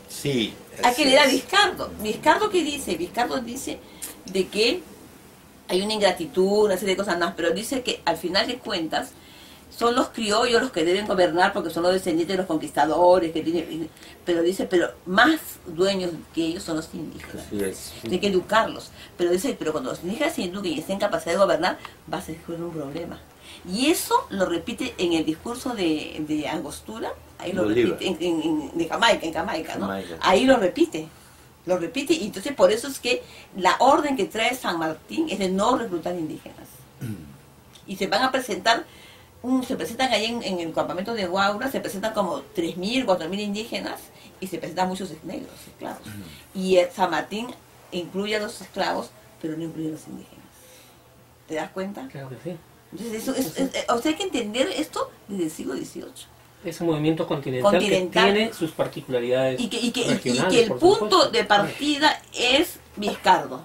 Sí. Hay que leer a Vizcardo. ¿Vizcardo qué dice? Vizcardo dice de que hay una ingratitud, una serie de cosas más, pero dice que al final de cuentas son los criollos los que deben gobernar porque son los descendientes de los conquistadores, pero dice, pero más dueños que ellos son los indígenas. Así es. Hay que educarlos. Pero dice, pero cuando los indígenas se eduquen y estén en capacidad de gobernar, va a ser un problema. Y eso lo repite en el discurso de Angostura, ahí lo Bolívar. repite, de Jamaica, en Jamaica, ¿no? Jamaica. Ahí lo repite, y entonces por eso es que la orden que trae San Martín es de no reclutar indígenas. Y se van a presentar, se presentan ahí en el campamento de Guaura, se presentan como 3.000, 4.000 indígenas, y se presentan muchos negros, esclavos. Y San Martín incluye a los esclavos, pero no incluye a los indígenas. ¿Te das cuenta? Claro que sí. Entonces, o sea, hay que entender esto desde el siglo XVIII. Ese movimiento continental que tiene sus particularidades Y que regionales, el por punto supuesto. de partida es Vizcardo.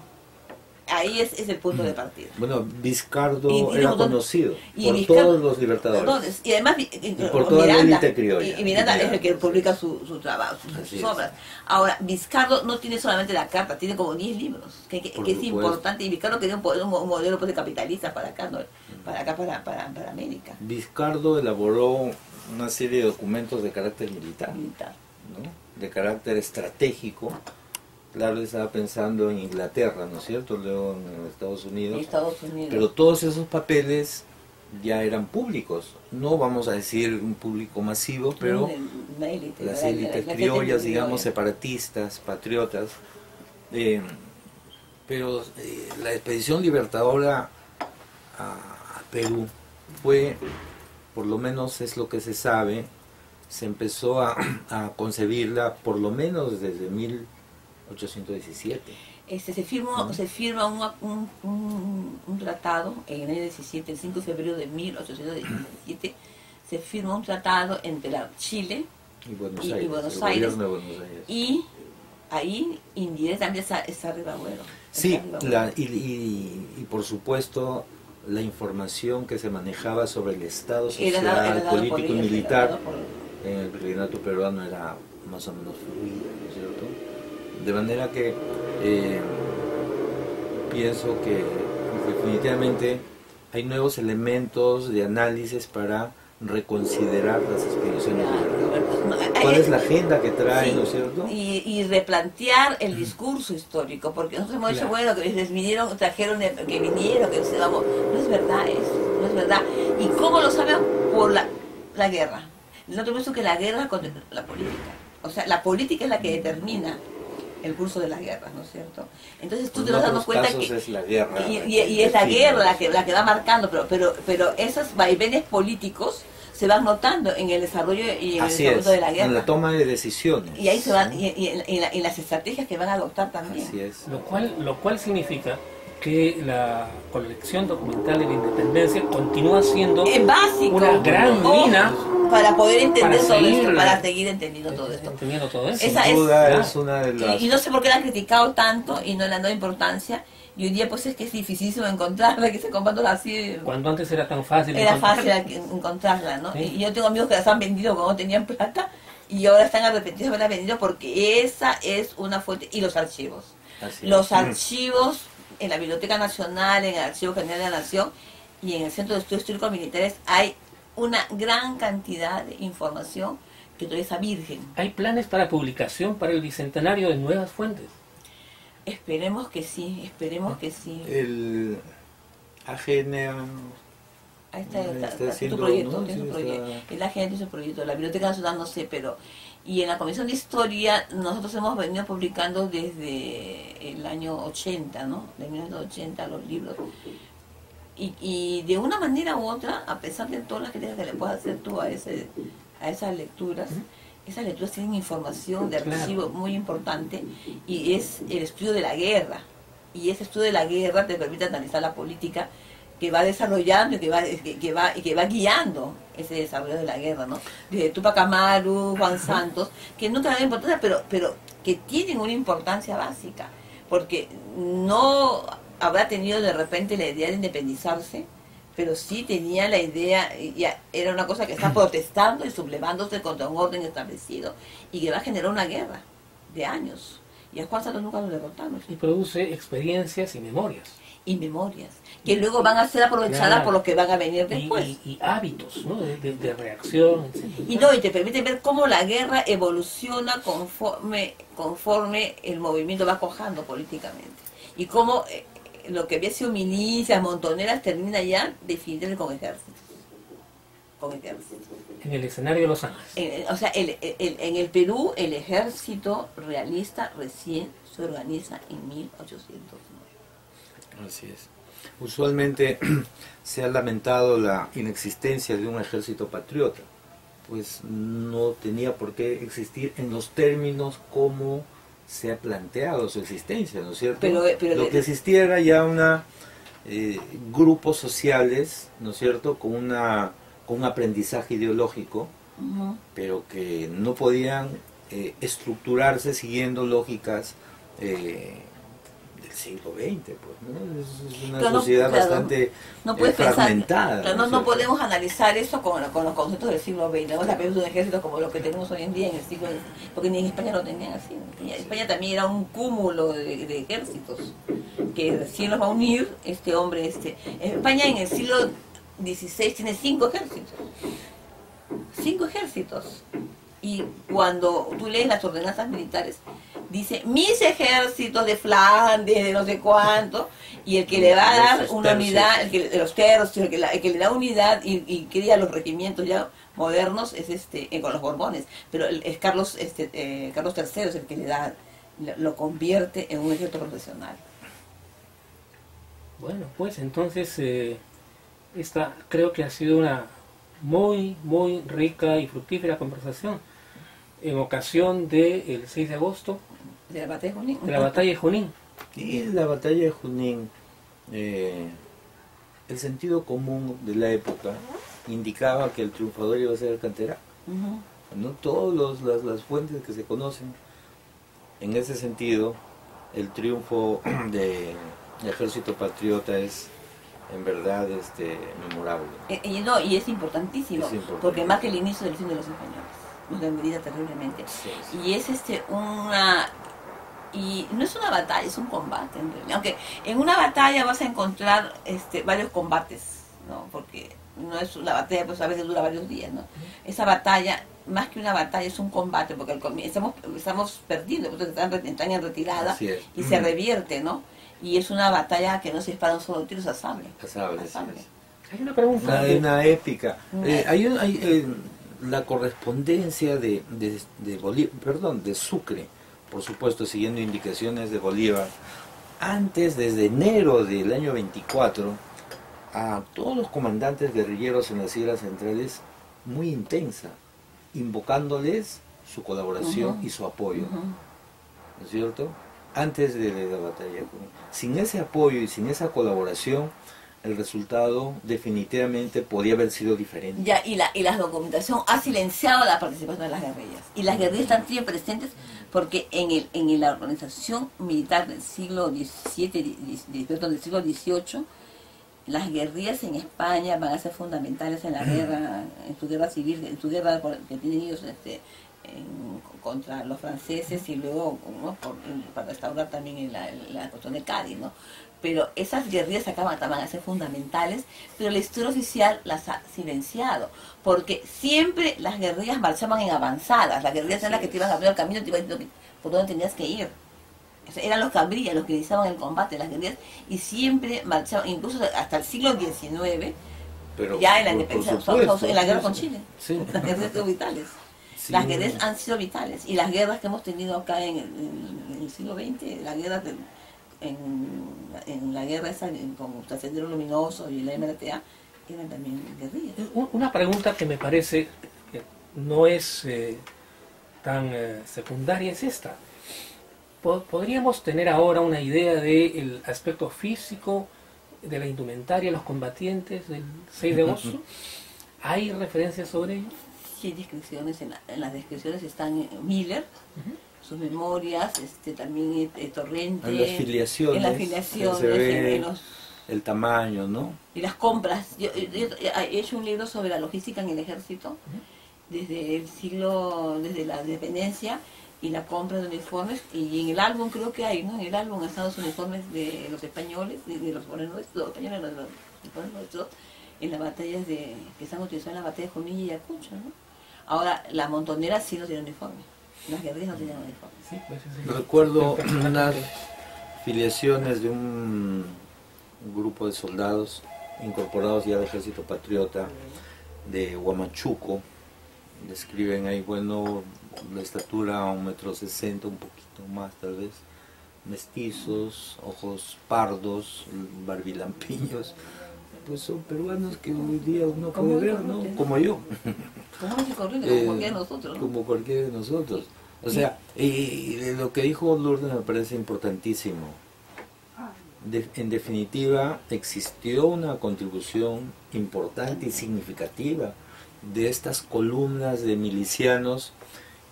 Ahí es el punto de partida. Bueno, Vizcardo Y era no, conocido y por Vizcardo- todos los libertadores. Entonces, y además por toda la Miranda, élite criolla. y Miranda es el que Sí. publica su trabajo, Así sus es. obras. Ahora, Vizcardo no tiene solamente la carta, tiene como 10 libros, que es supuesto. importante. Y Vizcardo quería un modelo pues, de capitalista para acá, ¿no? para América. Vizcardo elaboró una serie de documentos de carácter militar, Militar. ¿no? De carácter estratégico. Claro, él estaba pensando en Inglaterra, ¿no es cierto? Luego en Estados Unidos. En Estados Unidos. Pero todos esos papeles ya eran públicos. No vamos a decir un público masivo, pero Una élite, las la élites gente criollas, digamos, criolla. separatistas, patriotas. Pero la expedición libertadora a Perú fue, por lo menos es lo que se sabe, se empezó a concebirla por lo menos desde 1817. Se firma un tratado en el año 17, el 5 de febrero de 1817, se firma un tratado entre Chile Y Buenos y Aires, Buenos el Aires. gobierno de Buenos Aires. y ahí indirectamente está Ribagüero. Sí, y por supuesto la información que se manejaba sobre el estado social, Era dado por político y ellos, era militar dado por- en el virreinato peruano era más o menos fluido, ¿no es cierto? De manera que pienso que definitivamente hay nuevos elementos de análisis para reconsiderar las expediciones libertadoras. ¿Cuál es la agenda que trae, Sí, no es cierto? y replantear el discurso histórico, porque nosotros hemos dicho, Claro. bueno, que les vinieron, que vinieron, que vamos, no es verdad eso, no es verdad. ¿Y cómo lo saben? Por la guerra. Nosotros hemos dicho que la guerra contra la política. O sea, la política es la que determina el curso de la guerra, ¿no es cierto? Entonces tú te En vas otros dando cuenta casos que... es la guerra. Y es la guerra la que va marcando, pero esos vaivenes políticos se van notando en el desarrollo y en el Así es, desarrollo de la guerra. en la toma de decisiones. Y ahí se van, ¿no? y en las estrategias que van a adoptar también. Así es. Lo cual significa que la colección documental de la independencia continúa siendo Es básico. una gran mina para poder entender para todo seguir, esto, para seguir entendiendo todo esto. entendiendo todo eso. Esa Sin es- duda es una de las... Y no sé por qué la han criticado tanto y no le han dado importancia. Y hoy día pues es que es dificilísimo encontrarla, que se compran así. Cuando antes era tan fácil Era encontrar. fácil encontrarla, ¿no? Sí. Y yo tengo amigos que las han vendido cuando tenían plata y ahora están arrepentidos de haberla vendido porque esa es una fuente. Y los archivos. Así Los es. archivos en la Biblioteca Nacional, en el Archivo General de la Nación y en el Centro de Estudios Históricos Militares hay una gran cantidad de información que todavía está virgen. Hay planes para publicación para el bicentenario de nuevas fuentes. Esperemos que sí, esperemos que sí. El AGN Ahí está, está está tu haciendo, proyecto, ¿no? tiene Sí, su proyecto. está- La gente tiene su proyecto, la Biblioteca Nacional no sé, pero... Y en la Comisión de Historia nosotros hemos venido publicando desde el año 80, ¿no? De 1980 los libros. Y de una manera u otra, a pesar de todas las críticas que le puedas hacer tú a esas lecturas tienen información de Claro. archivo muy importante y es el estudio de la guerra. Y ese estudio de la guerra te permite analizar la política que va desarrollando y que va guiando ese desarrollo de la guerra, ¿no? Desde Tupac Amaru, Juan Santos, que no tienen importancia, pero que tienen una importancia básica, porque no habrá tenido de repente la idea de independizarse, pero sí tenía la idea, ya era una cosa que está protestando y sublevándose contra un orden establecido y que va a generar una guerra de años. Y a Juan Santos nunca lo derrotaron. Y produce experiencias y memorias. Y memorias, que luego van a ser aprovechadas Claro. por los que van a venir Y, después. y hábitos, ¿no? De reacción, etc. Y no, y te permite ver cómo la guerra evoluciona conforme el movimiento va cojando políticamente. Y cómo lo que había sido milicias, montoneras, termina ya definiendo con ejércitos. Con ejércitos. En el escenario de Los Ángeles. O sea, en el Perú, el ejército realista recién se organiza en 1809. Así es. Usualmente se ha lamentado la inexistencia de un ejército patriota, pues no tenía por qué existir en los términos como se ha planteado su existencia, ¿no es cierto? Pero Lo que existía era ya una grupos sociales, ¿no es cierto?, con un aprendizaje ideológico, Ujú. pero que no podían estructurarse siguiendo lógicas del siglo XX, pues, ¿no? Es una Pero no, sociedad claro, bastante no puedes pensar, fragmentada. claro, ¿no es no cierto? podemos analizar eso con los conceptos del siglo XX. Vamos a pensar un ejército como lo que tenemos hoy en día en el siglo XX, porque ni en España lo tenían así. En España también era un cúmulo de ejércitos que recién los va a unir este hombre. En España en el siglo XVI tiene 5 ejércitos. 5 ejércitos. Y cuando tú lees las ordenanzas militares, dice mis ejércitos de Flandes, de no sé cuánto, y el que le va a dar Esos una tercios. unidad, de los tercios, el que le da unidad y crea los regimientos ya modernos es con los Borbones, pero es Carlos Carlos III es el que le da, lo convierte en un ejército profesional. Bueno, pues entonces esta creo que ha sido una muy, muy rica y fructífera conversación en ocasión del 6 de agosto De la batalla de Junín. de la batalla de Junín. Y la batalla de Junín, el sentido común de la época indicaba que el triunfador iba a ser el canterano. Ujú. ¿No? Todas las fuentes que se conocen, en ese sentido, el triunfo del ejército patriota es en verdad memorable. Y es importantísimo, Es importante. porque marca el inicio del fin de los españoles. Nos debilita terriblemente. Sí, sí. Y es y no es una batalla, es un combate en realidad. Aunque en una batalla vas a encontrar varios combates, ¿no? Porque no es una batalla, pues a veces dura varios días, ¿no? Esa batalla, más que una batalla, es un combate, porque estamos perdiendo, porque están en retirada Así es. y se revierte, ¿no? Y es una batalla que no se dispara un solo tiro, es a sable. Pasable, A sí sable. es. Hay una pregunta. Una épica. Una Hay la correspondencia de Bolívar, perdón, de Sucre, por supuesto, siguiendo indicaciones de Bolívar, antes, desde enero del año 24, a todos los comandantes guerrilleros en las sierras centrales, muy intensa, invocándoles su colaboración Ujú. y su apoyo, Ujú. ¿no es cierto? antes de la batalla de Junín. Sin ese apoyo y sin esa colaboración, el resultado definitivamente podía haber sido diferente. Ya, y la documentación ha silenciado la participación de las guerrillas. Y las guerrillas están siempre presentes porque en la organización militar del siglo XVII, perdón, del siglo XVIII, las guerrillas en España van a ser fundamentales en la guerra, en su guerra civil, en su guerra que tienen ellos contra los franceses y luego, ¿no?, para restaurar también la cuestión de Cádiz, ¿no? Pero esas guerrillas acá van a ser fundamentales, pero la historia oficial las ha silenciado, porque siempre las guerrillas marchaban en avanzadas, las guerrillas eran las que te iban abriendo el camino, te iban diciendo por dónde tenías que ir. O sea, eran los que abrían, los que iniciaban el combate, las guerrillas, y siempre marchaban, incluso hasta el siglo XIX, pero ya en la independencia, en la guerra con Chile, sí. Las guerrillas son vitales. Sí. Las guerras han sido vitales, y las guerras que hemos tenido acá en el siglo XX, la guerra en la guerra esa con el Sendero Luminoso y la MRTA, eran también guerrillas. Una pregunta que me parece que no es tan secundaria es esta. ¿Podríamos tener ahora una idea del aspecto físico de la indumentaria de los combatientes del 6 de agosto? ¿Hay referencias sobre ello? Sí, hay descripciones, en las descripciones están Miller, sus memorias, también Torrente, en las filiaciones se ve el tamaño, ¿no? Y las compras. Yo he hecho un libro sobre la logística en el ejército, desde la independencia, y la compra de uniformes, y en el álbum creo que hay, ¿no? En el álbum están los uniformes de los españoles, de los españoles, en las batallas que están utilizadas en la batalla de Junín y Ayacucho, ¿no? Ahora, las montoneras sí no tienen uniforme. Las guerrillas no tenían uniforme. Sí, pues, recuerdo unas filiaciones de un grupo de soldados incorporados ya al ejército patriota de Huamachuco. Describen ahí, bueno, la estatura 1,60 m, un poquito más tal vez, mestizos, ojos pardos, barbilampiños. Pues son peruanos que hoy día uno puede ver, ¿no? Como yo. Como cualquiera de nosotros, ¿no? Como cualquiera de nosotros. O sea, y lo que dijo Lourdes me parece importantísimo. En definitiva, existió una contribución importante y significativa de estas columnas de milicianos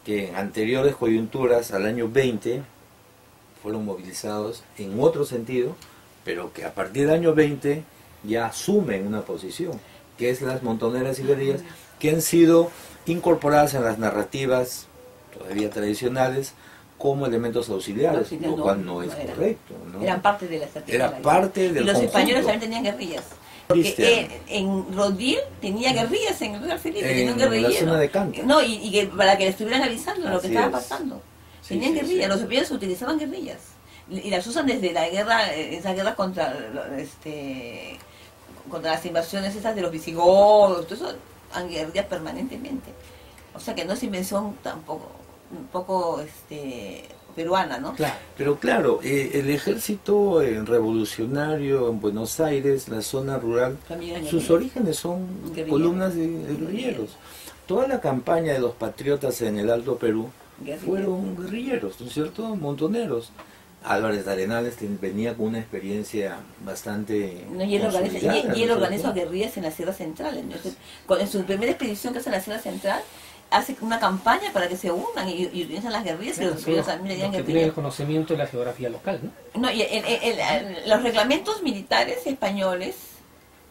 que en anteriores coyunturas, al año 20, fueron movilizados en otro sentido, pero que a partir del año 20 ya asumen una posición, que es las montoneras y guerrillas, que han sido incorporadas en las narrativas todavía tradicionales como elementos auxiliares, lo cual no es correcto, ¿no? Eran parte de la estrategia. Era parte del Y los conjunto. españoles también tenían guerrillas. Porque en Rodil tenía guerrillas, en el Real Felipe tenía un guerrillero. En la zona de Canta. No, y que para que le estuvieran avisando lo que estaba pasando. Sí, tenían guerrillas, sí. Los españoles utilizaban guerrillas. Y las usan desde la guerra, esa guerra contra las invasiones esas de los visigodos, todo eso, han guerrillas permanentemente. O sea que no es invención tampoco, un poco peruana, ¿no? Claro, pero claro, el ejército revolucionario en Buenos Aires, la zona rural, sus orígenes son columnas de guerrilleros. Toda la campaña de los patriotas en el Alto Perú fueron guerrilleros, ¿no es cierto? Montoneros. Álvarez de Arenales venía con una experiencia bastante... No, y él organiza guerrillas en la Sierra Central. Entonces, en su primera expedición que hace en la Sierra Central, hace una campaña para que se unan y utilizan las guerrillas, claro, y los también le digan que tienen el conocimiento de la geografía local, ¿no? No, y los reglamentos militares españoles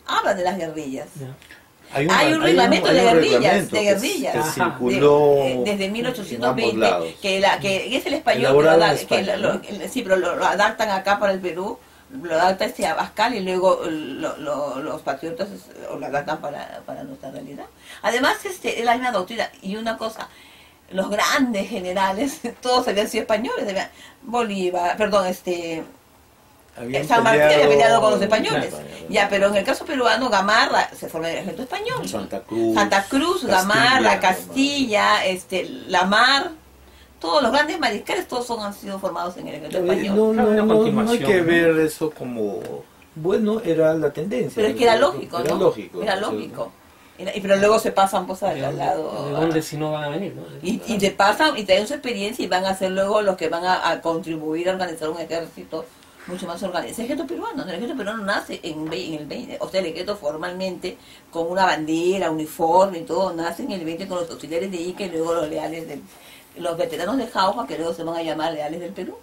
hablan de las guerrillas. Ya. Hay un reglamento de guerrillas, que circuló desde 1820, que es el español, pero lo adaptan acá para el Perú, lo adapta Abascal y luego los patriotas lo adaptan para nuestra realidad. Además, es la misma doctrina. Y una cosa, los grandes generales, todos habían sido españoles, Bolívar, San Martín había peleado con los españoles, ya, pero en el caso peruano, Gamarra se formó en el ejército español. Santa Cruz, Gamarra, Castilla, Lamar, todos los grandes mariscales, todos han sido formados en el ejército español. No hay que ver eso como, bueno, era la tendencia. Pero es que era lógico, ¿no? Era lógico. Pero luego se pasan pues al lado. ¿De dónde si no van a venir? ¿No? Y te pasan y traen su experiencia y van a ser luego los que van a contribuir a organizar un ejército mucho más organizado. El ejército peruano, ¿no? El ejército peruano nace en el 20, o sea, el ejército formalmente con una bandera, uniforme y todo, nace en el 20 con los auxiliares de Ica y luego los leales los veteranos de Jauja, que luego se van a llamar leales del Perú.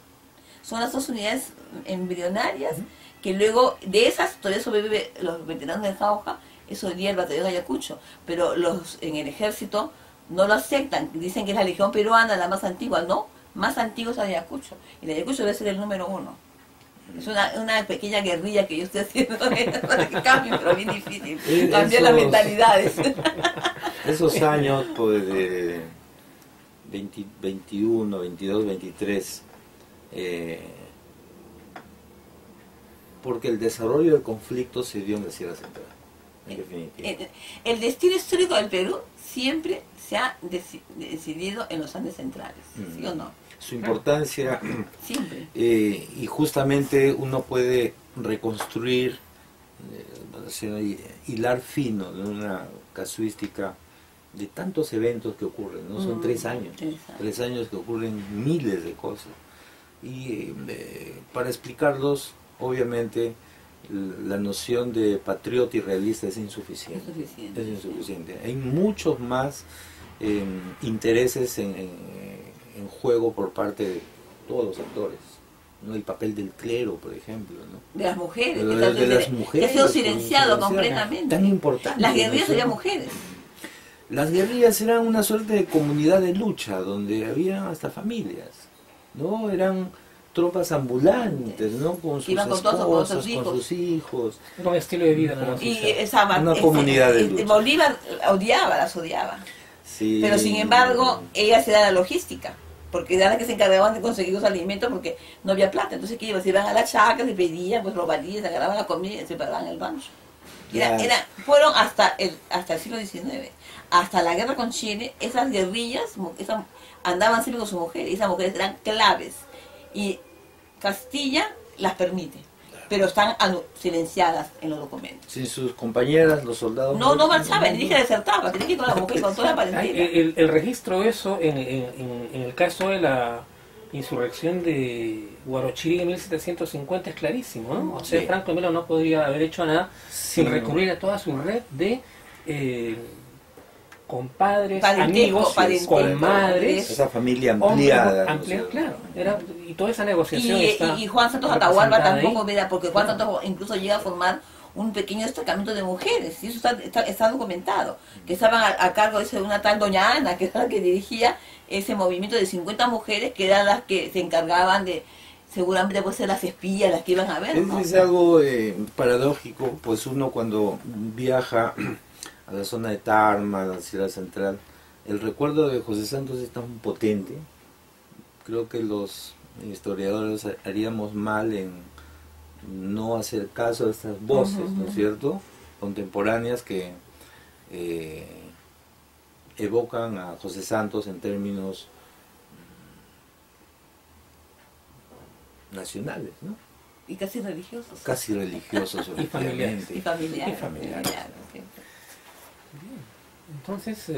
Son las dos unidades embrionarias que luego de esas todavía sobreviven los veteranos de Jauja. Eso hoy día el batallón de Ayacucho, pero los en el ejército no lo aceptan, dicen que es la legión peruana la más antigua, no, más antiguo es Ayacucho, y el Ayacucho debe ser el número 1. Es una pequeña guerrilla que yo estoy haciendo para que cambien, pero bien difícil, cambiar las mentalidades. Esos años, pues, de 21, 22, 23, porque el desarrollo del conflicto se dio en la Sierra Central. El destino histórico del Perú siempre se ha decidido en los Andes centrales, ¿sí o no? Su importancia, siempre. Y justamente uno puede reconstruir, hilar fino de una casuística de tantos eventos que ocurren, ¿no? Son 3 años, 3 años que ocurren miles de cosas. Y para explicarlos, obviamente, la noción de patriota y realista es insuficiente. Es insuficiente. Hay muchos más intereses en juego por parte de todos los actores, ¿no? El papel del clero, por ejemplo, ¿no? De las mujeres, de las mujeres, que ha sido silenciado completamente. Tan importante. Las guerrillas eran mujeres. Las guerrillas eran una suerte de comunidad de lucha donde había hasta familias, ¿no? Eran tropas ambulantes, ¿no? Con sus esposas, con sus hijos. Un estilo de vida como una comunidad de lucha. Bolívar las odiaba. Sí. Pero sin embargo, ella se da la logística, porque eran las que se encargaban de conseguir los alimentos porque no había plata. Entonces, ¿qué iban? Se iban a las chacras, se pedían, pues los valíes, agarraban la comida y se paraban el rancho. Fueron hasta el siglo XIX. Hasta la guerra con Chile, esas guerrillas andaban siempre con sus mujeres, y esas mujeres eran claves. Y Castilla las permite, pero están silenciadas en los documentos. Sin sus compañeras, los soldados... No marchaban, ni que desertaba, tenía que ir con la mujer, con toda la parentela. El registro de eso, en el caso de la insurrección de Huarochirí en 1750 es clarísimo, ¿no? O sea, sí. Franco Melo no podría haber hecho nada sin recurrir a toda su red de... compadres, amigos, comadres, esa familia ampliada, claro, y toda esa negociación y Juan Santos Atahualpa tampoco, mira, porque Juan Santos incluso llega a formar un pequeño destacamento de mujeres, y eso está documentado, que estaban a cargo de una tal Doña Ana, que era la que dirigía ese movimiento de 50 mujeres, que eran las que se encargaban de, seguramente puede ser las espías, las que iban a ver, ¿no? Es algo paradójico, pues uno cuando viaja a la zona de Tarma, a la Sierra Central, el recuerdo de José Santos es tan potente. Creo que los historiadores haríamos mal en no hacer caso a estas voces, ¿no es cierto?, contemporáneas que evocan a José Santos en términos nacionales, ¿no? Y casi religiosos. Casi religiosos, y familiares. Y familiares. Entonces,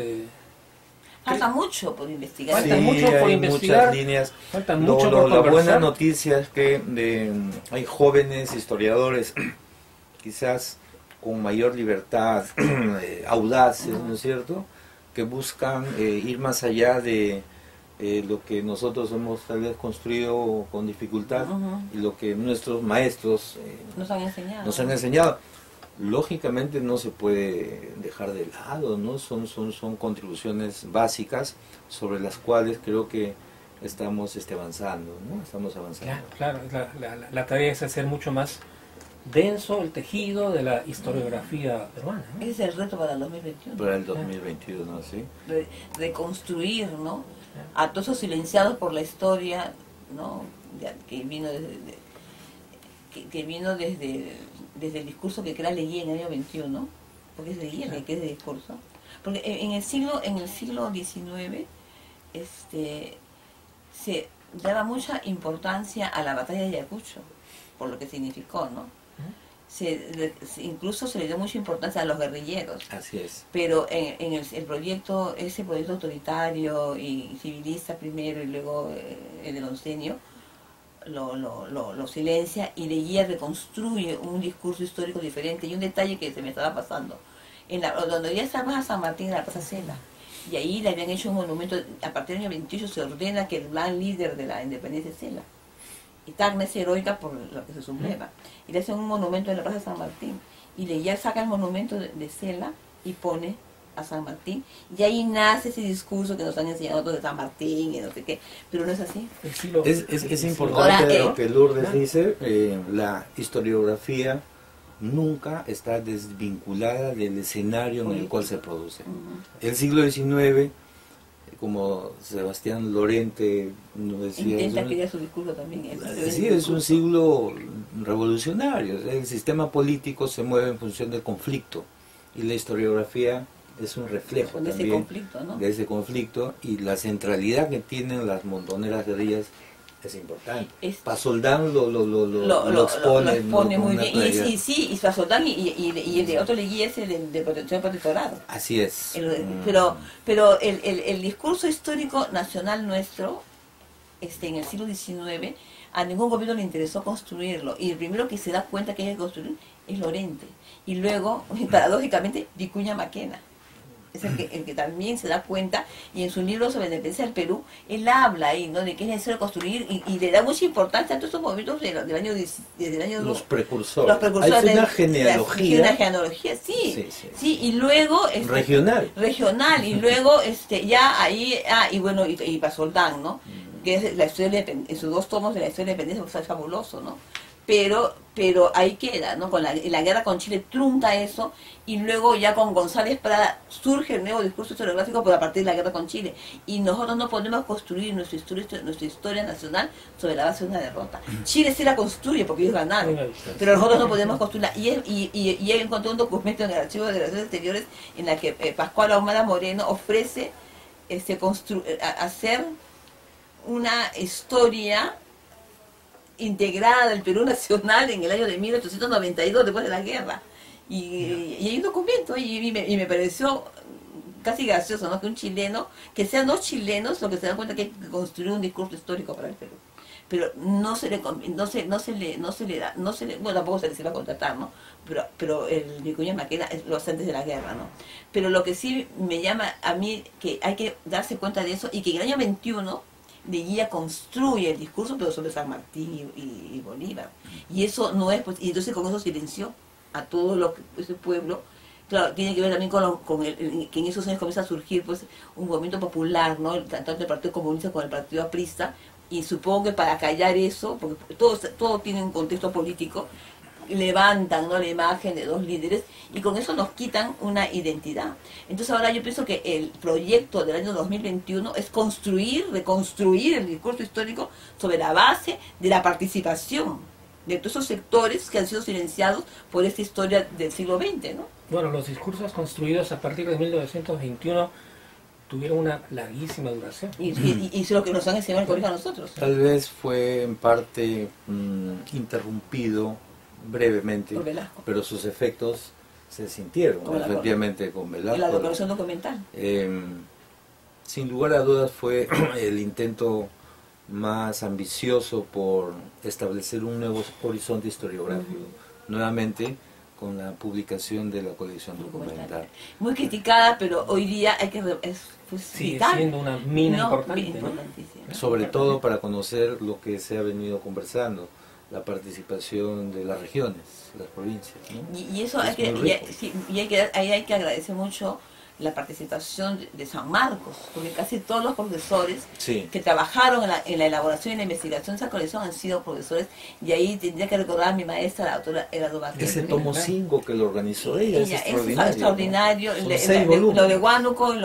falta mucho por investigar. Falta mucho por investigar. Muchas líneas. Falta mucho por la buena noticia es que hay jóvenes historiadores, quizás con mayor libertad, audaces, ¿no es cierto?, que buscan ir más allá de lo que nosotros hemos tal vez construido con dificultad y lo que nuestros maestros nos han enseñado. Lógicamente no se puede dejar de lado, ¿no? Son contribuciones básicas sobre las cuales creo que estamos avanzando, ¿no? Estamos avanzando. Claro, la tarea es hacer mucho más denso el tejido de la historiografía peruana, ¿no? Ese es el reto para el 2021. Para el 2021, sí. Reconstruir, ¿no?, a todos esos silenciados por la historia, ¿no?, que vino desde el discurso que crea Leguía en el año 21, porque es Leguía el que es de discurso, porque en el siglo XIX se daba mucha importancia a la batalla de Ayacucho, por lo que significó, ¿no? incluso se le dio mucha importancia a los guerrilleros. Así es. Pero en el proyecto, ese proyecto autoritario y civilista primero y luego el del oncenio, lo silencia y Leguía reconstruye un discurso histórico diferente. Y un detalle que se me estaba pasando, donde ya está Plaza San Martín, en la Plaza Cela, y ahí le habían hecho un monumento. A partir del año 28 se ordena que el gran líder de la independencia es Cela, y Tacna es heroica por lo que se subleva, y le hacen un monumento en la Plaza San Martín, y Leguía saca el monumento de Cela y pone a San Martín, y ahí nace ese discurso que nos han enseñado todos de San Martín y no sé qué, pero no es así. Es importante lo que Lourdes dice. La historiografía nunca está desvinculada del escenario en el cual se produce. El siglo XIX, como Sebastián Lorente nos decía, intenta crear su discurso también. Sí, es un siglo revolucionario. El sistema político se mueve en función del conflicto y la historiografía es un reflejo de también ese conflicto, ¿no? De ese conflicto, y la centralidad que tienen las montoneras guerrillas es importante. Pasoldán lo expone muy bien. Y Pasoldán y el de otro Leguía es el de protección protectorado. Así es. Pero el discurso histórico nacional nuestro, en el siglo XIX, a ningún gobierno le interesó construirlo. Y el primero que se da cuenta que hay que construir es Lorente. Y luego, paradójicamente, Vicuña Maquena. Es el que también se da cuenta, y en su libro sobre la independencia del Perú, él habla ahí, ¿no?, de que es necesario construir, y le da mucha importancia a todos estos movimientos desde el año los precursores. Hay una genealogía. Sí, y luego regional, y luego ya ahí, y bueno, y Pasoldán, ¿no?, que es la historia en sus 2 tomos de la historia de la independencia, es fabuloso, ¿no? Pero ahí queda, ¿no? Con la guerra con Chile trunca eso, y luego ya con González Prada surge el nuevo discurso historiográfico, pero a partir de la guerra con Chile. Y nosotros no podemos construir nuestra historia nacional sobre la base de una derrota. Chile sí la construye porque ellos ganaron, pero nosotros no podemos construirla. Y encontré un documento en el Archivo de Relaciones Exteriores en la que Pascual Ahumada Moreno ofrece hacer una historia integrada del Perú nacional en el año de 1892, después de la guerra. Y hay un documento y me pareció casi gracioso, ¿no?, que un chileno, que sean 2 chilenos, lo que se dan cuenta que hay que construir un discurso histórico para el Perú. Pero no se le da, bueno, tampoco se les iba a contratar, ¿no? Pero el Vicuña Maquena lo hace antes de la guerra, ¿no? Pero lo que sí me llama a mí, que hay que darse cuenta de eso, y que en el año 21 Leguía construye el discurso, pero sobre San Martín y Bolívar. Y eso no es, pues, y entonces con eso silenció a todo ese pueblo. Claro, tiene que ver también con que en esos años comienza a surgir, pues, un movimiento popular, ¿no?, tanto el Partido Comunista como el Partido Aprista, y supongo que para callar eso, porque todo tiene un contexto político, levantan, ¿no?, la imagen de 2 líderes, y con eso nos quitan una identidad. Entonces ahora yo pienso que el proyecto del año 2021 es reconstruir el discurso histórico sobre la base de la participación de todos esos sectores que han sido silenciados por esta historia del siglo XX, ¿no? Bueno, los discursos construidos a partir de 1921 tuvieron una larguísima duración. Y es lo que nos han enseñado en el colegio a nosotros. Tal vez fue en parte interrumpido brevemente, pero sus efectos se sintieron efectivamente con Velasco. La documentación documental. Sin lugar a dudas fue el intento más ambicioso por establecer un nuevo horizonte historiográfico, nuevamente con la publicación de la colección documental. Muy criticada, pero hoy día hay que sigue siendo una mina importante, ¿no? Sobre todo para conocer lo que se ha venido conversando, la participación de las regiones, las provincias, ¿no? Y eso ahí hay que agradecer mucho la participación de San Marcos, porque casi todos los profesores que trabajaron en la elaboración y la investigación de esa colección han sido profesores, y ahí tendría que recordar a mi maestra, la doctora Eduardo Vázquez. Ese tomo 5 que lo organizó ella es extraordinario. ¿No? Lo de Huánuco es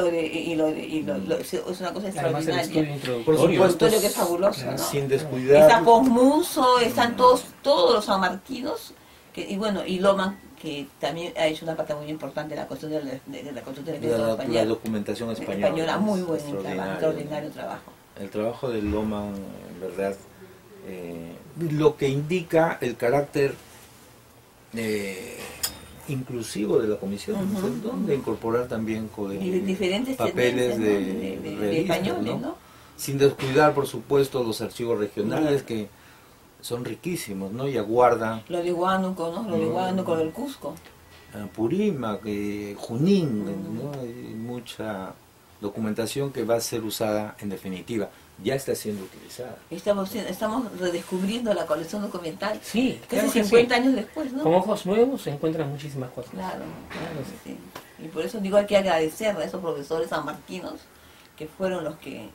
una cosa extraordinaria. Por supuesto, que es fabuloso, ¿no? Sin descuidar. Está Posmuso, están todos los sanmarquinos, y Loman, que también ha hecho una parte muy importante de la cuestión de la construcción de la documentación española. Muy buen trabajo, extraordinario trabajo. El trabajo de Loman, en verdad, lo que indica el carácter inclusivo de la comisión, donde incorporar también diferentes papeles de revistas, españoles, ¿no? Sin descuidar, por supuesto, los archivos regionales que son riquísimos, ¿no? Y aguardan Lo de Huánuco, ¿no? Lo de Huánuco, lo del Cusco. Purímac, Junín, ¿no? Hay mucha documentación que va a ser usada en definitiva. Ya está siendo utilizada. Estamos redescubriendo la colección documental. Sí, casi claro que 50 sí. años después, ¿no? Con ojos nuevos se encuentran muchísimas cosas. Claro, Claro, sí. Y por eso digo, hay que agradecer a esos profesores sanmarquinos que fueron los que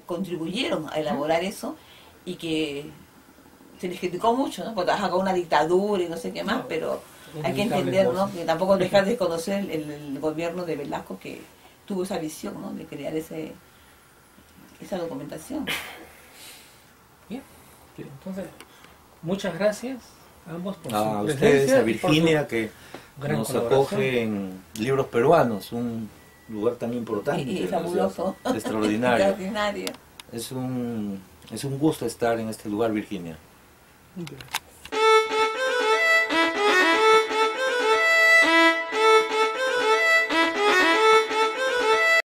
contribuyeron a elaborar eso y que se les criticó mucho, ¿no? Porque trabaja con una dictadura y no sé qué más, pero hay que entender, ¿no? Que tampoco dejar de conocer el gobierno de Velasco, que tuvo esa visión, ¿no? De crear esa documentación. Bien, entonces, muchas gracias a ambos por A su ustedes, presencia a y por Virginia, su que gran nos colaboración. acoge en Libros Peruanos, un lugar tan importante. Y fabuloso. Extraordinario. Extraordinario. Es un gusto estar en este lugar, Virginia. Gracias.